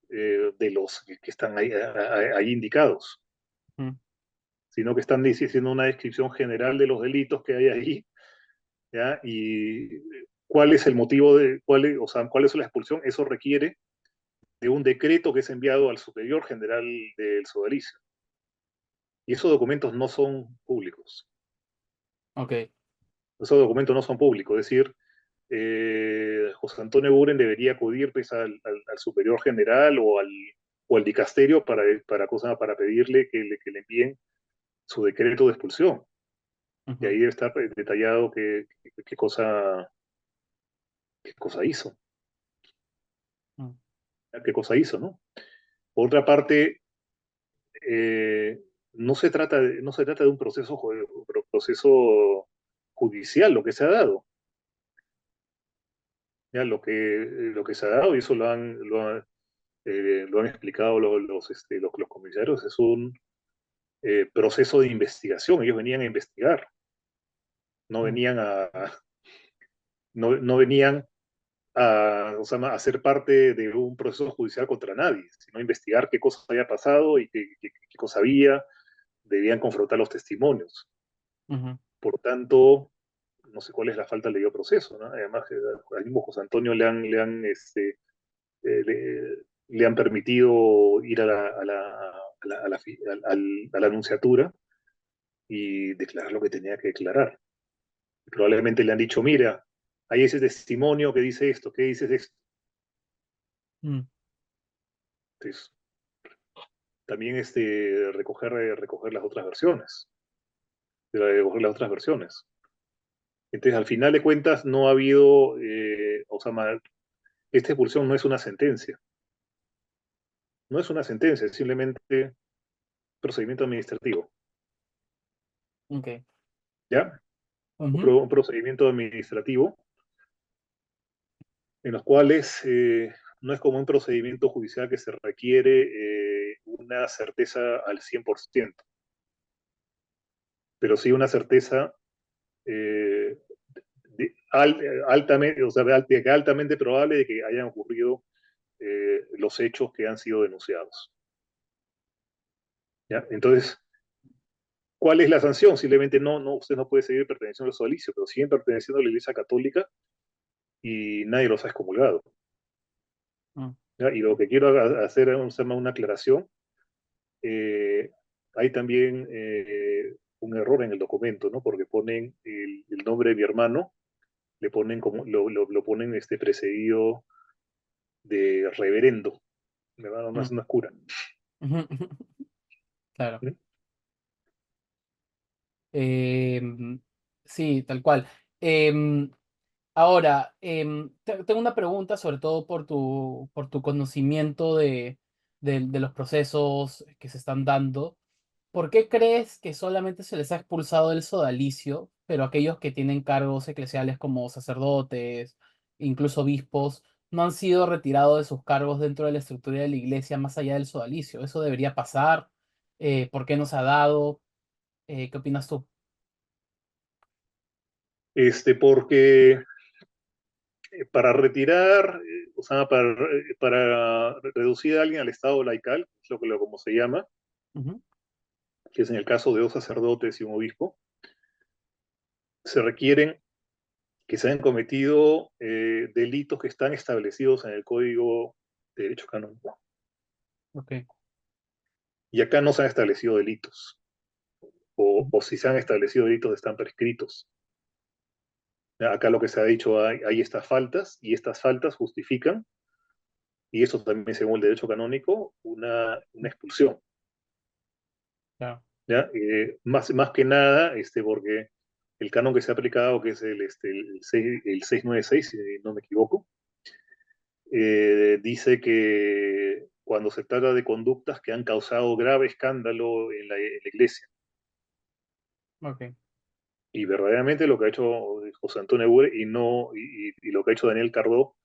de los que están ahí indicados, ujú, sino que están diciendo una descripción general de los delitos que hay ahí, ¿ya? Y cuál es el motivo o sea, cuál es la expulsión. Eso requiere de un decreto que es enviado al superior general del sodalicio. Y esos documentos no son públicos. ok. Esos documentos no son públicos. Es decir, José Antonio Buren debería acudir pues, al superior general o al dicasterio para pedirle que le envíen su decreto de expulsión. Y Ujú, ahí debe estar detallado qué cosa hizo, mm, qué cosa hizo, ¿no? Por otra parte, eh, no se trata de un proceso judicial lo que se ha dado. Ya, lo que se ha dado, y eso lo han explicado los comisarios, es un proceso de investigación. Ellos venían a investigar, no mm, venían no venían o sea, a ser parte de un proceso judicial contra nadie, sino a investigar qué cosa había pasado y qué cosa había. Debían confrontar los testimonios. ujú, Por tanto, no sé cuál es la falta del debido proceso, ¿no? Además, al mismo José Antonio le han permitido ir a la nunciatura y declarar lo que tenía que declarar. Probablemente le han dicho, mira, hay ese testimonio que dice esto, ¿qué dices de esto? mm, Entonces, también recoger las otras versiones, recoger las otras versiones. Entonces, al final de cuentas, no ha habido, o sea, esta expulsión no es una sentencia, no es una sentencia, es simplemente procedimiento administrativo, ok. ¿ya? Ujú, Un procedimiento administrativo en los cuales no es como un procedimiento judicial que se requiere una certeza al 100%, pero sí una certeza eh, altamente, o sea, altamente probable de que hayan ocurrido los hechos que han sido denunciados. ¿Ya? Entonces, ¿cuál es la sanción? Simplemente usted no puede seguir perteneciendo al sodalicio, pero siguen perteneciendo a la Iglesia Católica y nadie los ha excomulgado. mm, ¿Ya? Y lo que quiero hacer es una aclaración. Eh, Hay también un error en el documento, ¿no? Porque ponen el nombre de mi hermano, le ponen lo ponen precedido de reverendo. Mi hermano no mm, es cura. ujú, claro. ¿Sí? Sí, tal cual. Ahora, tengo una pregunta, sobre todo por tu conocimiento de los procesos que se están dando, ¿por qué crees que solamente se les ha expulsado del sodalicio, pero aquellos que tienen cargos eclesiales como sacerdotes, incluso obispos, no han sido retirados de sus cargos dentro de la estructura de la iglesia más allá del sodalicio? ¿Eso debería pasar? ¿Por qué no se ha dado? ¿Qué opinas tú? Porque para retirar, o sea, para reducir a alguien al estado laical, es como se llama, Ujú. que es en el caso de dos sacerdotes y un obispo, se requieren que se hayan cometido delitos que están establecidos en el Código de Derecho Canónico. Ok. Y acá no se han establecido delitos, o si se han establecido delitos están prescritos. Acá lo que se ha dicho, hay estas faltas, y estas faltas justifican, y eso también según el derecho canónico, una expulsión. Claro. ¿Ya? Más que nada, porque el canon que se ha aplicado, que es el 696, si no me equivoco, dice que cuando se trata de conductas que han causado grave escándalo en la iglesia, Ok. y verdaderamente lo que ha hecho José Antonio Eguren y lo que ha hecho Daniel Cardó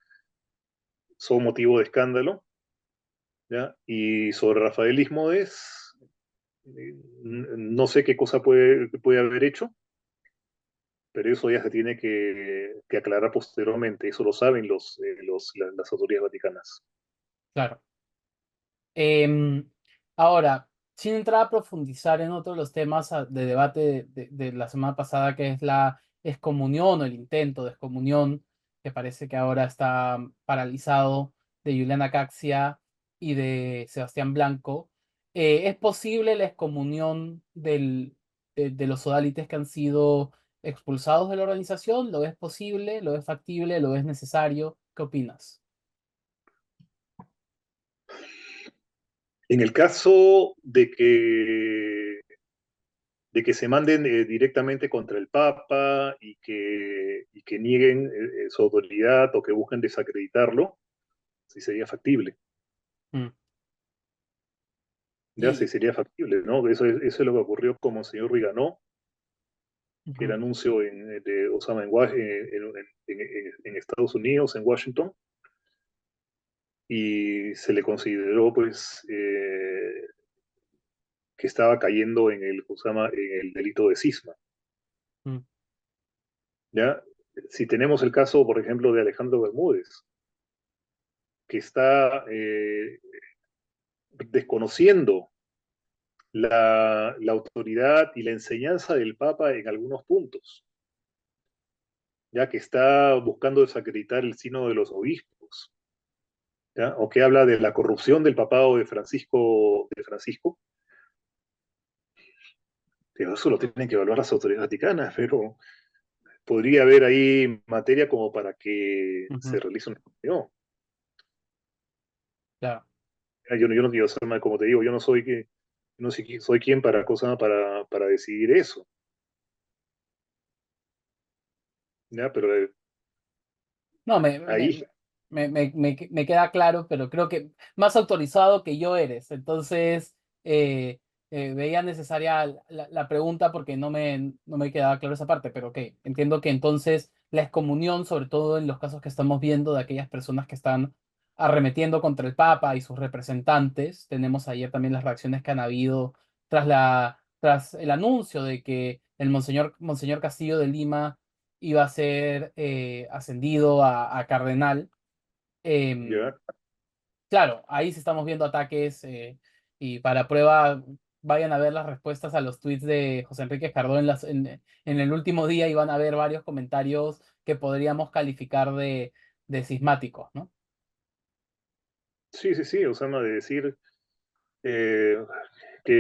son motivo de escándalo, ¿ya? Y sobre Rafael Ismodes, no sé qué cosa puede haber hecho, pero eso ya se tiene que aclarar posteriormente. Eso lo saben las autoridades vaticanas. Claro. Em, Ahora, sin entrar a profundizar en otro de los temas de debate de la semana pasada, que es la excomunión o el intento de excomunión, que parece que ahora está paralizado, de Juliana Caxia y de Sebastián Blanco, ¿es posible la excomunión de los sodalites que han sido expulsados de la organización? ¿Lo ves posible? ¿Lo ves factible? ¿Lo ves necesario? ¿Qué opinas? En el caso de que se manden directamente contra el Papa y que nieguen su autoridad o que busquen desacreditarlo, sí sería factible. Mm. Ya sí Y, sería factible, ¿no? Eso es lo que ocurrió con Monseñor Viganó, que el ujú. anuncio de Osama en Estados Unidos, en Washington, y se le consideró, pues, que estaba cayendo en el delito de cisma. Mm. ¿Ya? Si tenemos el caso, por ejemplo, de Alejandro Bermúdez, que está desconociendo la autoridad y la enseñanza del Papa en algunos puntos, ya que está buscando desacreditar el sínodo de los obispos, ¿ya? O que habla de la corrupción del papado de Francisco, pero eso lo tienen que evaluar las autoridades vaticanas, pero podría haber ahí materia como para que se Ujú. realice una reunión. Claro. Yo no quiero ser mal, como te digo, yo no soy quien para decidir eso, ¿ya? Pero No, ahí, me queda claro, pero creo que más autorizado que yo eres. Entonces, veía necesaria la pregunta porque no me quedaba claro esa parte, pero ok, entiendo que entonces la excomunión, sobre todo en los casos que estamos viendo de aquellas personas que están arremetiendo contra el Papa y sus representantes, tenemos ayer también las reacciones que han habido tras el anuncio de que el Monseñor Castillo de Lima iba a ser ascendido a cardenal. Em, ya, claro, ahí sí estamos viendo ataques y para prueba vayan a ver las respuestas a los tweets de José Enrique Cardón en el último día y van a ver varios comentarios que podríamos calificar de cismáticos, ¿no? sí, sí, sí, Osama, de decir eh, que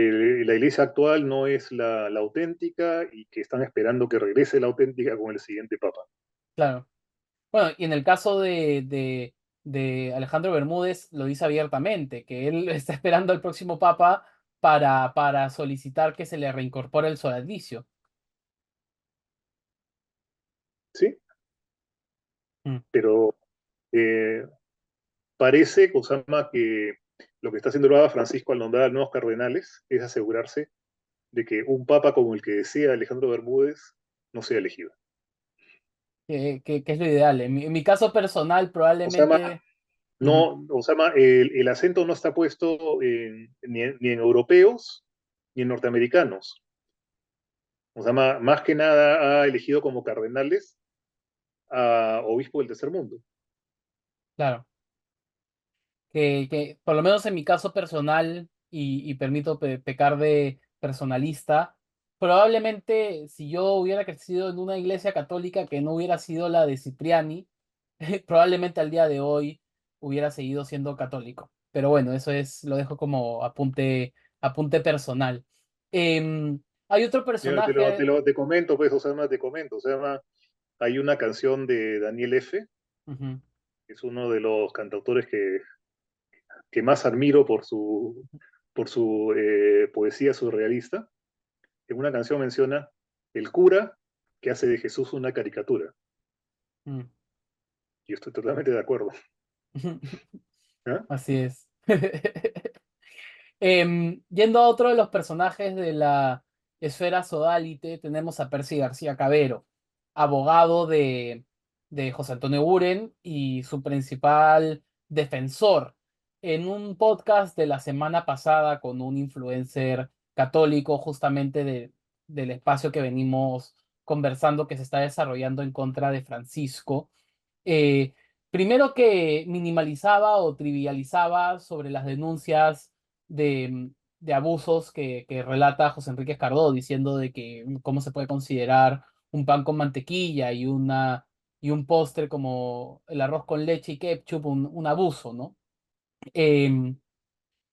la iglesia actual no es la auténtica y que están esperando que regrese la auténtica con el siguiente papa. Claro. Bueno, y en el caso de Alejandro Bermúdez, lo dice abiertamente, que él está esperando al próximo papa para solicitar que se le reincorpore el sodalicio. Sí, Mm. pero eh, parece, Osama, que lo que está haciendo ahora Francisco al nombrar a nuevos cardenales es asegurarse de que un papa como el que desea Alejandro Bermúdez no sea elegido. que es lo ideal. En mi caso personal, Osama, probablemente. Ujú, no, Osama, el acento no está puesto ni en europeos ni en norteamericanos. Osama, más que nada ha elegido como cardenales a obispo del tercer mundo. claro. Que por lo menos en mi caso personal, y permito pecar de personalista, probablemente si yo hubiera crecido en una iglesia católica que no hubiera sido la de Cipriani, probablemente al día de hoy hubiera seguido siendo católico. Pero bueno, lo dejo como apunte personal. Hay otro Mira, personaje. te comento, pues, Osama, te comento. Osama, hay una canción de Daniel F., Ujú, que es uno de los cantautores que más admiro por su poesía surrealista. En una canción menciona el cura que hace de Jesús una caricatura. mm. Y estoy totalmente de acuerdo. ¿Ah? Así es. Yendo a otro de los personajes de la esfera sodalite, tenemos a Percy García Cabero, abogado de José Antonio Buren y su principal defensor. En un podcast de la semana pasada con un influencer católico, justamente del espacio que venimos conversando que se está desarrollando en contra de Francisco, eh, primero que minimalizaba o trivializaba sobre las denuncias de abusos que relata José Enrique Escardó, diciendo de que cómo se puede considerar un pan con mantequilla y un postre como el arroz con leche y ketchup un abuso, ¿no? Em,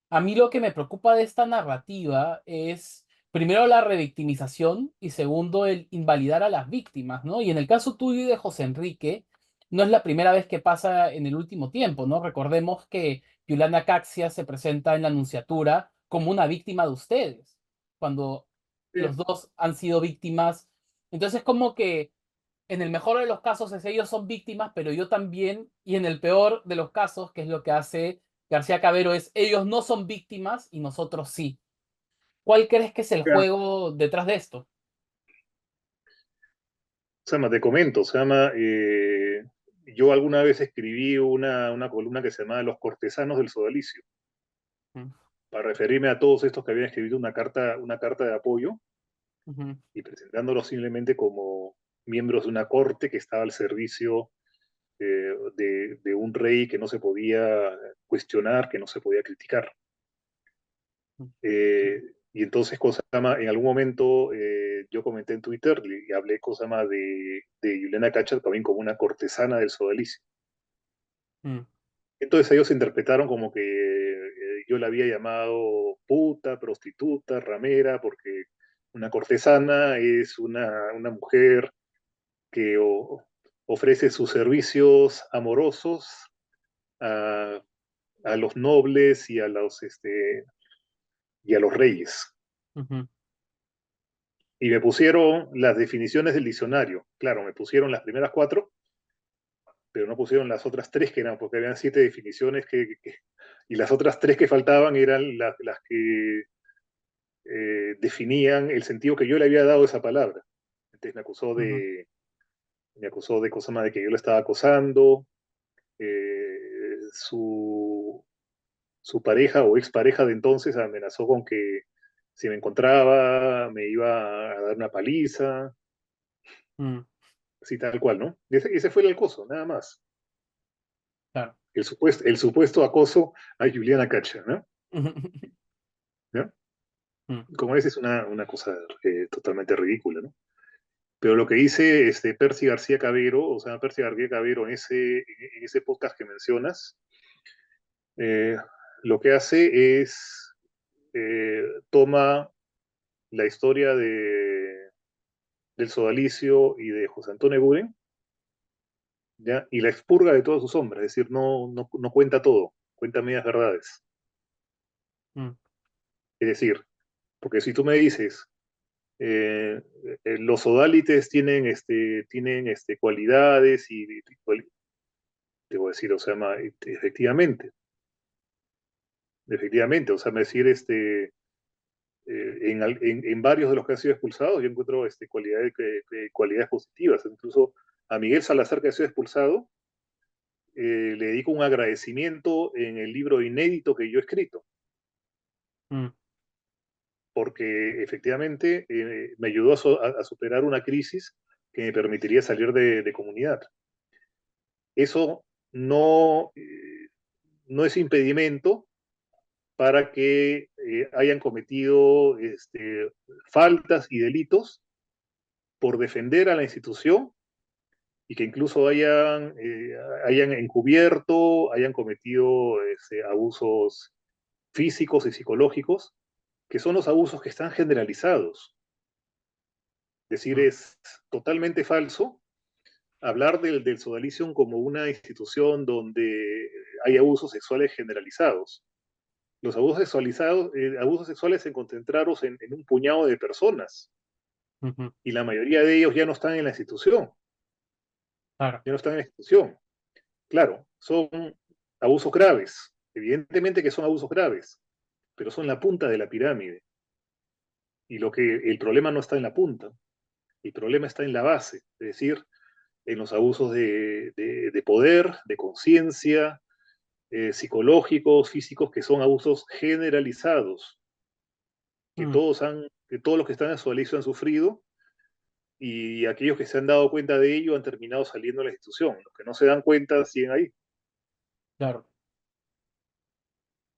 a mí lo que me preocupa de esta narrativa es, primero, la revictimización y segundo, el invalidar a las víctimas, ¿no? Y en el caso tuyo y de José Enrique, no es la primera vez que pasa en el último tiempo, ¿no? Recordemos que Juliana Caxia se presenta en la Nunciatura como una víctima de ustedes, cuando Sí. los dos han sido víctimas. Entonces, como que en el mejor de los casos es ellos son víctimas, pero yo también, y en el peor de los casos, que es lo que hace García Cabero, es ellos no son víctimas y nosotros sí. ¿Cuál crees que es el Ya. juego detrás de esto? Osama, te comento, Osama, yo alguna vez escribí una columna que se llamaba Los cortesanos del sodalicio, Mm, para referirme a todos estos que habían escrito una carta de apoyo ujú, y presentándolos simplemente como miembros de una corte que estaba al servicio de un rey que no se podía cuestionar, que no se podía criticar. ujú, Y entonces, Cosama, en algún momento yo comenté en Twitter y hablé Cosama de Juliana Cacha también como una cortesana del sodalicio. mm, Entonces ellos interpretaron como que yo la había llamado puta, prostituta, ramera, porque una cortesana es una mujer que ofrece sus servicios amorosos a, a los nobles y a los reyes. ujú, Y me pusieron las definiciones del diccionario. Claro, me pusieron las primeras cuatro, pero no pusieron las otras tres que eran, porque habían siete definiciones y las otras tres que faltaban eran las que definían el sentido que yo le había dado a esa palabra. Entonces ujú, me acusó de cosas más de que yo le estaba acosando, su, su pareja o expareja de entonces amenazó con que si me encontraba me iba a dar una paliza, mm, así tal cual, ¿no? Y ese fue el acoso, nada más. claro. El supuesto acoso a Juliana Cacha, ¿no? ¿No? Mm, Como ves, es una cosa totalmente ridícula, ¿no? Pero lo que dice Percy García Cabero, o sea, Percy García Cabero en ese podcast que mencionas, eh, lo que hace es toma la historia del sodalicio y de José Antonio Buren, ¿ya? Y la expurga de todas sus sombras, es decir, no cuenta todo, cuenta medias verdades. mm, Es decir, porque si tú me dices, eh, los sodalites tienen cualidades te voy a decir, o sea, efectivamente, o sea, me decir, en varios de los que han sido expulsados, yo encuentro cualidades positivas. Incluso a Miguel Salazar, que ha sido expulsado, le dedico un agradecimiento en el libro inédito que yo he escrito, Mm, porque efectivamente me ayudó a superar una crisis que me permitiría salir de comunidad. Eso no, no es impedimento para que hayan cometido faltas y delitos por defender a la institución y que incluso hayan encubierto, hayan cometido abusos físicos y psicológicos, que son los abusos que están generalizados. Es decir, mm, es totalmente falso hablar del Sodalicium como una institución donde hay abusos sexuales generalizados. Los abusos sexuales se concentraron en un puñado de personas ujú, y la mayoría de ellos ya no están en la institución, claro, ya no están en la institución. Claro, son abusos graves, evidentemente que son abusos graves, pero son la punta de la pirámide. Y el problema no está en la punta, el problema está en la base, es decir, en los abusos de poder, de conciencia, psicológicos, físicos, que son abusos generalizados, mm, que todos los que están en su alicio han sufrido, y aquellos que se han dado cuenta de ello han terminado saliendo de la institución. Los que no se dan cuenta siguen ahí. claro.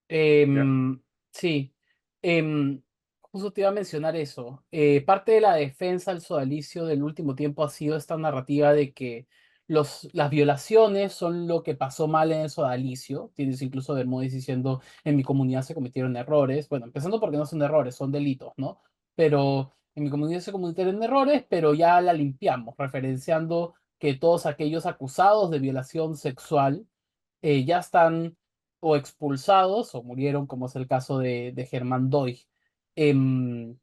¿Ya? Sí, em, justo te iba a mencionar eso. Parte de la defensa del sodalicio del último tiempo ha sido esta narrativa de que las violaciones son lo que pasó mal en el sodalicio. Tienes incluso Bermúdez diciendo, en mi comunidad se cometieron errores. Bueno, empezando porque no son errores, son delitos, ¿no? Pero en mi comunidad se cometieron errores, pero ya la limpiamos, referenciando que todos aquellos acusados de violación sexual ya están o expulsados o murieron, como es el caso de Germán Doig. Em,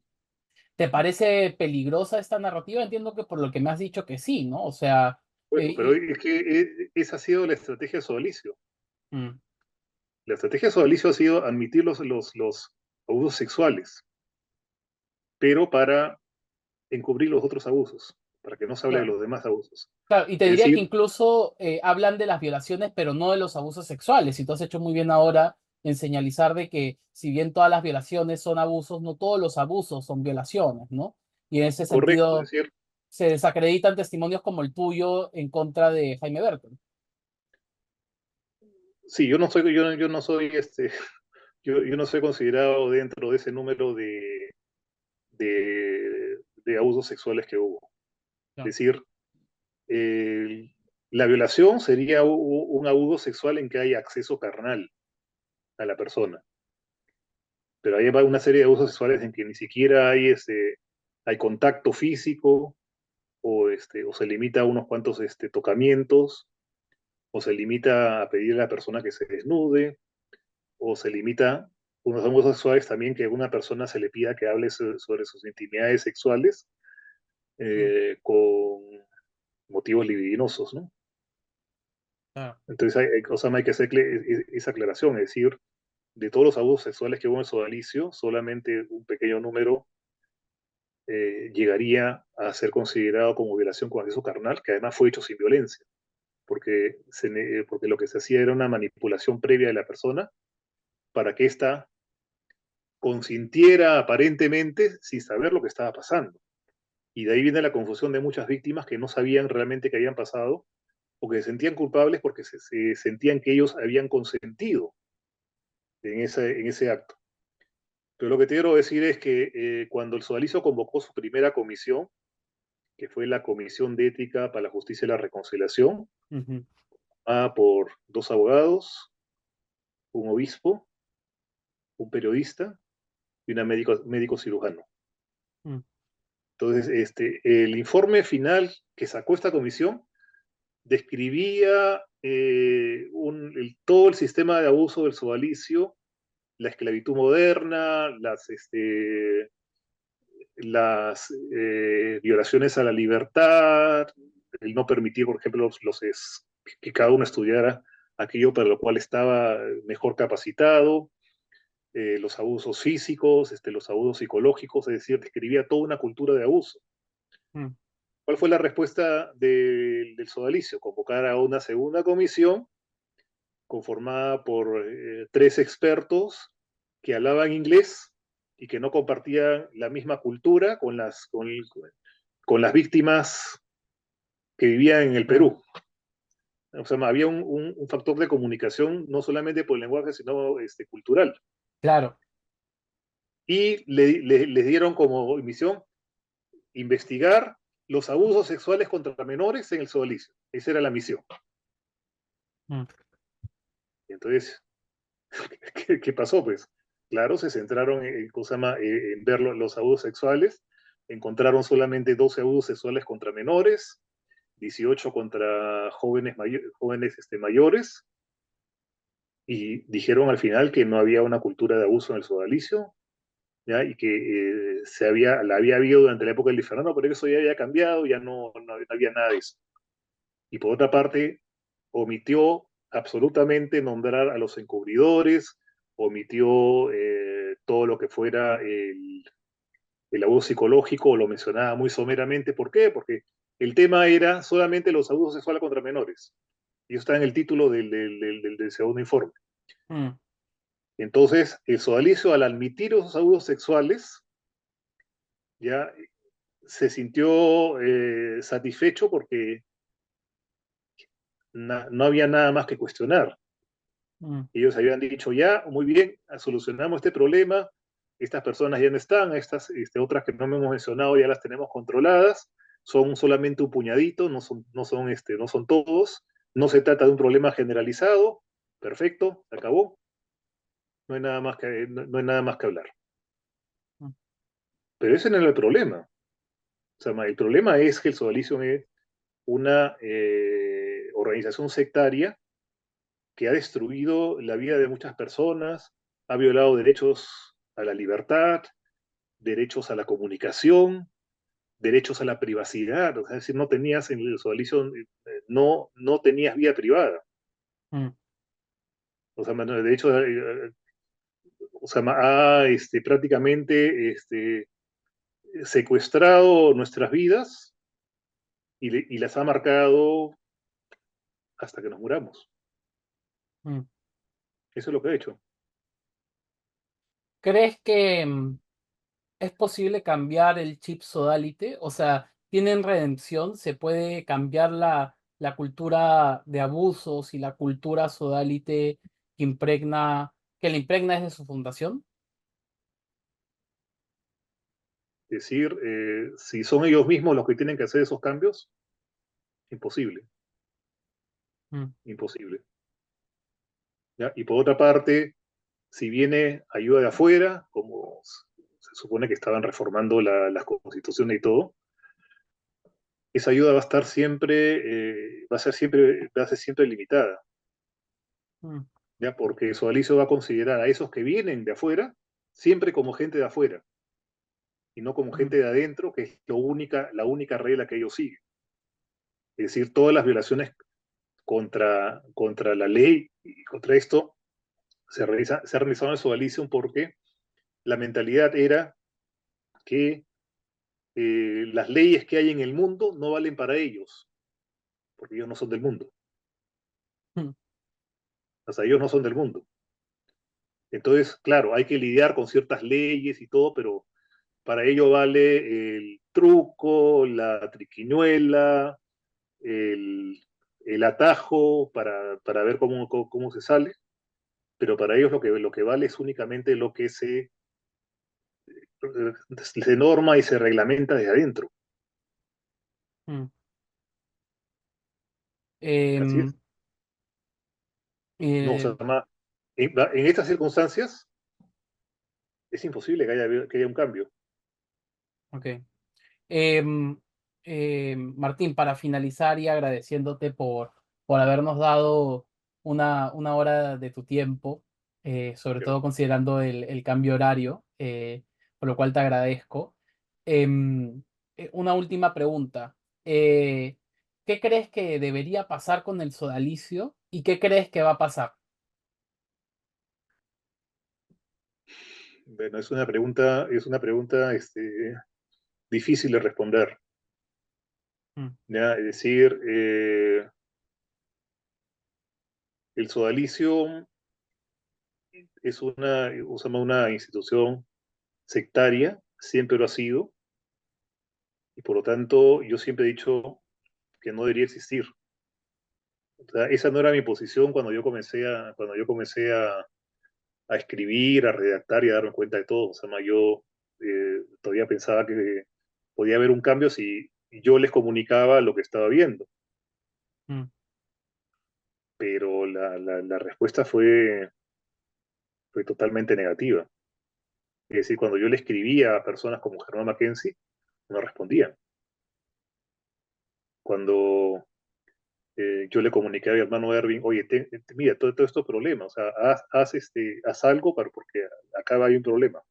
¿Te parece peligrosa esta narrativa? Entiendo que por lo que me has dicho que sí, ¿no? O sea, Bueno, pero es que esa ha sido la estrategia de Sodalicio. mm, La estrategia de Sodalicio ha sido admitir los abusos sexuales, pero para encubrir los otros abusos, para que no se hable de claro. los demás abusos. Claro, y te Es diría que decir, incluso hablan de las violaciones, pero no de los abusos sexuales. Y tú has hecho muy bien ahora en señalizar de que si bien todas las violaciones son abusos, no todos los abusos son violaciones, ¿no? Y en ese correcto, sentido se desacreditan testimonios como el tuyo en contra de Jaime Berton. sí, yo no soy yo no soy considerado dentro de ese número de abusos sexuales que hubo. No, Es decir, el- la violación sería un abuso sexual en que hay acceso carnal a la persona, pero hay una serie de abusos sexuales en que ni siquiera hay contacto físico o se limita a unos cuantos tocamientos, o se limita a pedirle a la persona que se desnude, o se limita unos abusos sexuales también que a una persona se le pida que hable sobre sus intimidades sexuales mm, con motivos libidinosos, ¿no? claro, Entonces, hay que hacer esa aclaración, es decir, de todos los abusos sexuales que hubo en Sodalicio, solamente un pequeño número llegaría a ser considerado como violación con acceso carnal, que además fue hecho sin violencia, porque lo que se hacía era una manipulación previa de la persona para que ésta consintiera aparentemente sin saber lo que estaba pasando. Y de ahí viene la confusión de muchas víctimas que no sabían realmente qué habían pasado o que se sentían culpables porque se sentían que ellos habían consentido en ese acto. Pero lo que te quiero decir es que cuando el Sodalicio convocó su primera comisión, que fue la Comisión de Ética para la Justicia y la Reconciliación, ujú, por dos abogados, un obispo, un periodista y un médico cirujano. mm, Entonces, el informe final que sacó esta comisión describía todo el sistema de abuso del sodalicio, la esclavitud moderna, las violaciones a la libertad, el no permitir, por ejemplo, que cada uno estudiara aquello para lo cual estaba mejor capacitado, los abusos físicos, los abusos psicológicos, es decir, describía toda una cultura de abuso. Mm. ¿Cuál fue la respuesta del sodalicio? Convocar a una segunda comisión conformada por 3 expertos que hablaban inglés y que no compartían la misma cultura con las víctimas que vivían en el Perú. O sea, había un factor de comunicación no solamente por el lenguaje, sino cultural. Claro. Y les dieron como misión investigar los abusos sexuales contra menores en el sodalicio. Esa era la misión. Mm. Entonces, ¿qué pasó? Pues, claro, se centraron en ver los abusos sexuales, encontraron solamente 12 abusos sexuales contra menores, 18 contra jóvenes mayores, y dijeron al final que no había una cultura de abuso en el sodalicio, ¿ya? Y que la había habido durante la época del Liferano, pero eso ya había cambiado, ya no había nada de eso. Y por otra parte, omitió absolutamente nombrar a los encubridores, omitió todo lo que fuera el abuso psicológico, lo mencionaba muy someramente. ¿Por qué? Porque el tema era solamente los abusos sexuales contra menores. Y eso está en el título del segundo informe. Mm. Entonces, el sodalicio, al admitir esos abusos sexuales, ya se sintió satisfecho porque no había nada más que cuestionar. Mm. Ellos habían dicho, ya, muy bien, solucionamos este problema, estas personas ya no están, estas otras que no me hemos mencionado ya las tenemos controladas, son solamente un puñadito, no son todos, no se trata de un problema generalizado, perfecto, se acabó, no hay nada más no hay nada más que hablar. Mm. Pero ese no era el problema. O sea, el problema es que el Sodalicio es una organización sectaria que ha destruido la vida de muchas personas, ha violado derechos a la libertad, derechos a la comunicación, derechos a la privacidad. O sea, es decir, no tenías en el sodalicio, no tenías vida privada. Mm. O sea, de hecho, o sea, ha prácticamente secuestrado nuestras vidas y las ha marcado hasta que nos muramos. Mm. Eso es lo que ha hecho. ¿Crees que es posible cambiar el chip sodalite? O sea, ¿tienen redención? ¿Se puede cambiar la cultura de abusos y la cultura sodalite que le impregna desde su fundación? Es decir, si son ellos mismos los que tienen que hacer esos cambios, imposible, Mm. imposible. ¿Ya? Y por otra parte, si viene ayuda de afuera, como se supone que estaban reformando las constituciones y todo, esa ayuda va a estar siempre, va a ser siempre limitada, Mm. ¿ya? Porque Sodalicio va a considerar a esos que vienen de afuera siempre como gente de afuera y no como Mm. gente de adentro, que es la única regla que ellos siguen. Es decir, todas las violaciones contra la ley y contra esto se ha realizado en Sodalicio porque la mentalidad era que las leyes que hay en el mundo no valen para ellos, porque ellos no son del mundo. Mm. O sea, ellos no son del mundo. Entonces, claro, hay que lidiar con ciertas leyes y todo, pero para ello vale el truco, la triquiñuela, el atajo para ver cómo se sale, pero para ellos lo que vale es únicamente lo que se norma y se reglamenta desde adentro. Mm. Así Em, es. No, o eh, sea, en estas circunstancias es imposible que haya un cambio. ok. Em, Martín, para finalizar y agradeciéndote por habernos dado una hora de tu tiempo, sobre todo considerando el cambio horario, por lo cual te agradezco. Una última pregunta. ¿Qué crees que debería pasar con el sodalicio y qué crees que va a pasar? Bueno, es una pregunta difícil de responder. Mm, ¿Ya? Es decir, el sodalicio es una institución sectaria, siempre lo ha sido, y por lo tanto yo siempre he dicho que no debería existir. O sea, esa no era mi posición cuando yo comencé a escribir, a redactar y a darme cuenta de todo. O sea, yo todavía pensaba que podía haber un cambio si yo les comunicaba lo que estaba viendo, mm, pero la respuesta fue totalmente negativa. Es decir, cuando yo le escribía a personas como Germán Mackenzie, no respondían. Cuando yo le comuniqué a mi hermano Erwin, oye, mira, todo estos problemas, o sea, haz algo porque acá hay un problema.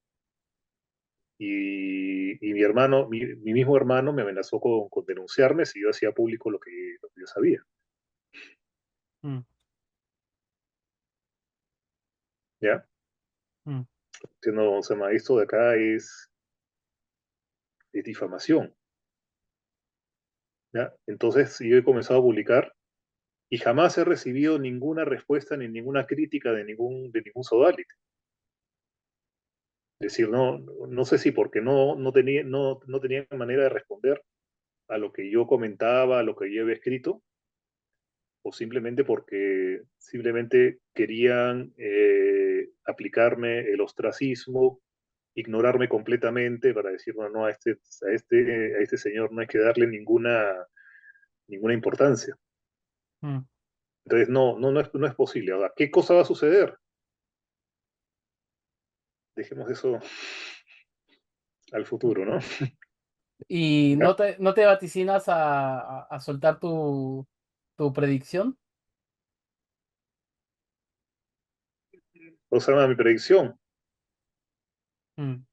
Y mi mismo hermano me amenazó con denunciarme si yo hacía público lo que yo sabía. mm, ¿Ya? mm, Siendo, o sea, esto de acá es difamación. ¿Ya? Entonces yo he comenzado a publicar y jamás he recibido ninguna respuesta ni ninguna crítica de ningún Sodality. Es decir, no sé si porque no tenía manera de responder a lo que yo comentaba, a lo que yo había escrito, o simplemente porque simplemente querían aplicarme el ostracismo, ignorarme completamente para decir, no, a este señor no hay que darle ninguna importancia. mm. Entonces, no es posible. Ahora, ¿qué cosa va a suceder? Dejemos eso al futuro, ¿no? ¿Y ¿Ya? no te vaticinas a soltar tu predicción? O sea, mi predicción, Mm,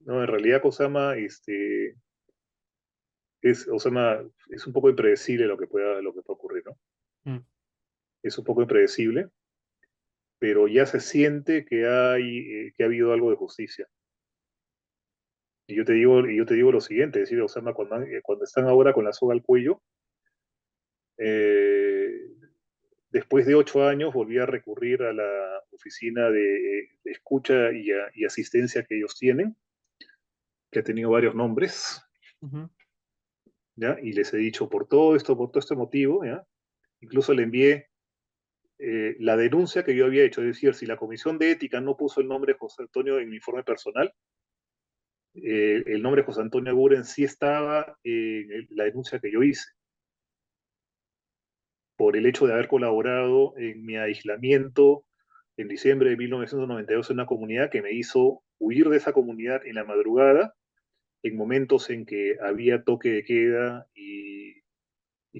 ¿no? En realidad, Kosama, Osama, es un poco impredecible lo que pueda ocurrir, ¿no? mm, Es un poco impredecible, pero ya se siente que ha habido algo de justicia. Y yo te digo lo siguiente, es decir, Osama, cuando están ahora con la soga al cuello, eh, después de 8 años volví a recurrir a la oficina de escucha y asistencia que ellos tienen, que ha tenido varios nombres, ujú, ¿ya? Y les he dicho por todo este motivo, ¿ya? Incluso le envié la denuncia que yo había hecho, es decir, si la Comisión de Ética no puso el nombre de José Antonio en mi informe personal, el nombre de José Antonio Guren sí estaba en la denuncia que yo hice, por el hecho de haber colaborado en mi aislamiento en diciembre de 1992 en una comunidad que me hizo huir de esa comunidad en la madrugada, en momentos en que había toque de queda y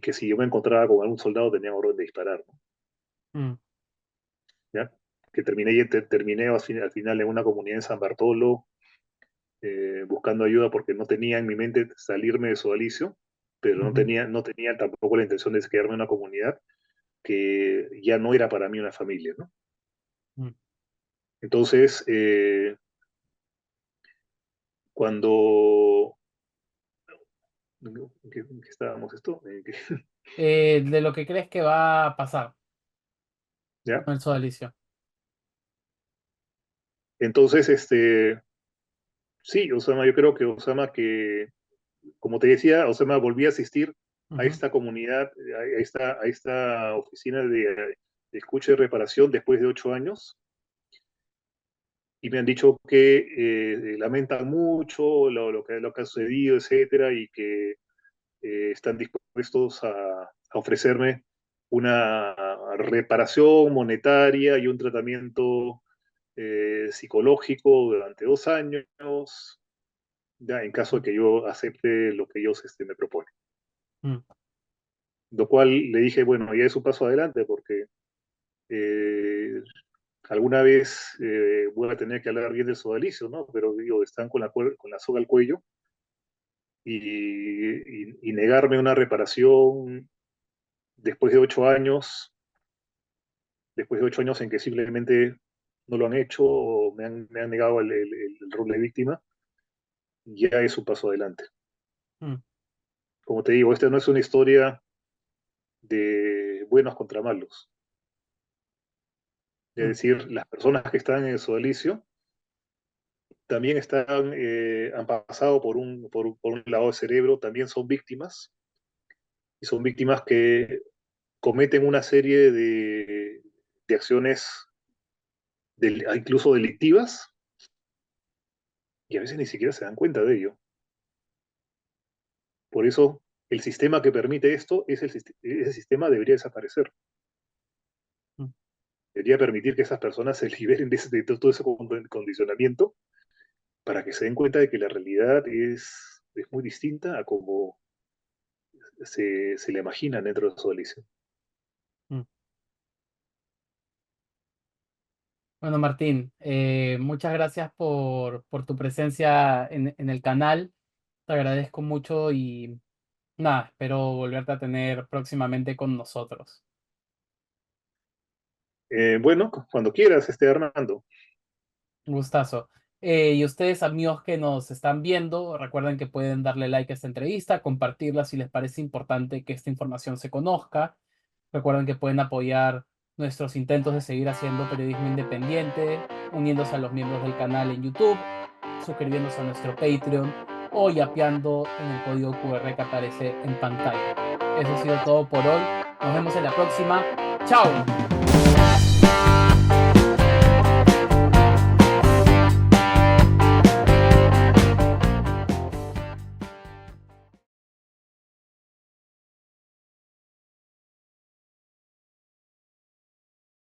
que si yo me encontraba con algún soldado tenía orden de disparar, ¿no? mm, ¿Ya? Que terminé al final en una comunidad en San Bartolo, buscando ayuda porque no tenía en mi mente salirme de Sodalicio, pero no ujú, tenía, no tenía tampoco la intención de quedarme en una comunidad que ya no era para mí una familia, ¿no? mm. Entonces, cuando... ¿en qué estábamos esto? De lo que crees que va a pasar ¿Ya? con el sodalicio. Entonces, sí, Osama, yo creo que como te decía, Osama volví a asistir a Ujú, esta comunidad, a esta oficina de escucha y reparación después de 8 años, y me han dicho que lamentan mucho lo que ha sucedido, etcétera, y que están dispuestos a ofrecerme una reparación monetaria y un tratamiento psicológico durante 2 años, ya en caso de mm, que yo acepte lo que ellos me proponen. mm, Lo cual le dije, bueno, ya es un paso adelante porque eh, alguna vez voy a tener que hablar bien del sodalicio, ¿no? Pero digo, están con la soga al cuello y negarme una reparación después de 8 años, después de 8 años en que simplemente no lo han hecho o me han negado el rol de víctima, ya es un paso adelante. Mm, Como te digo, esta no es una historia de buenos contra malos. Es mm, decir, las personas que están en el sodalicio también han pasado por un lavado de cerebro, también son víctimas, y son víctimas que cometen una serie de acciones incluso delictivas, y a veces ni siquiera se dan cuenta de ello. Por eso, el sistema que permite esto, ese sistema debería desaparecer. mm. Debería permitir que esas personas se liberen de todo ese condicionamiento para que se den cuenta de que la realidad es muy distinta a como se la imaginan dentro de su delicio. Mm. Bueno, Martín, muchas gracias por tu presencia en el canal. Te agradezco mucho y nada, espero volverte a tener próximamente con nosotros. Bueno, cuando quieras, Armando. Un gustazo. Y ustedes, amigos que nos están viendo, recuerden que pueden darle like a esta entrevista, compartirla si les parece importante que esta información se conozca. Recuerden que pueden apoyar nuestros intentos de seguir haciendo periodismo independiente, uniéndose a los miembros del canal en YouTube, suscribiéndose a nuestro Patreon o yapeando en el código QR que aparece en pantalla. Eso ha sido todo por hoy. Nos vemos en la próxima. ¡Chao!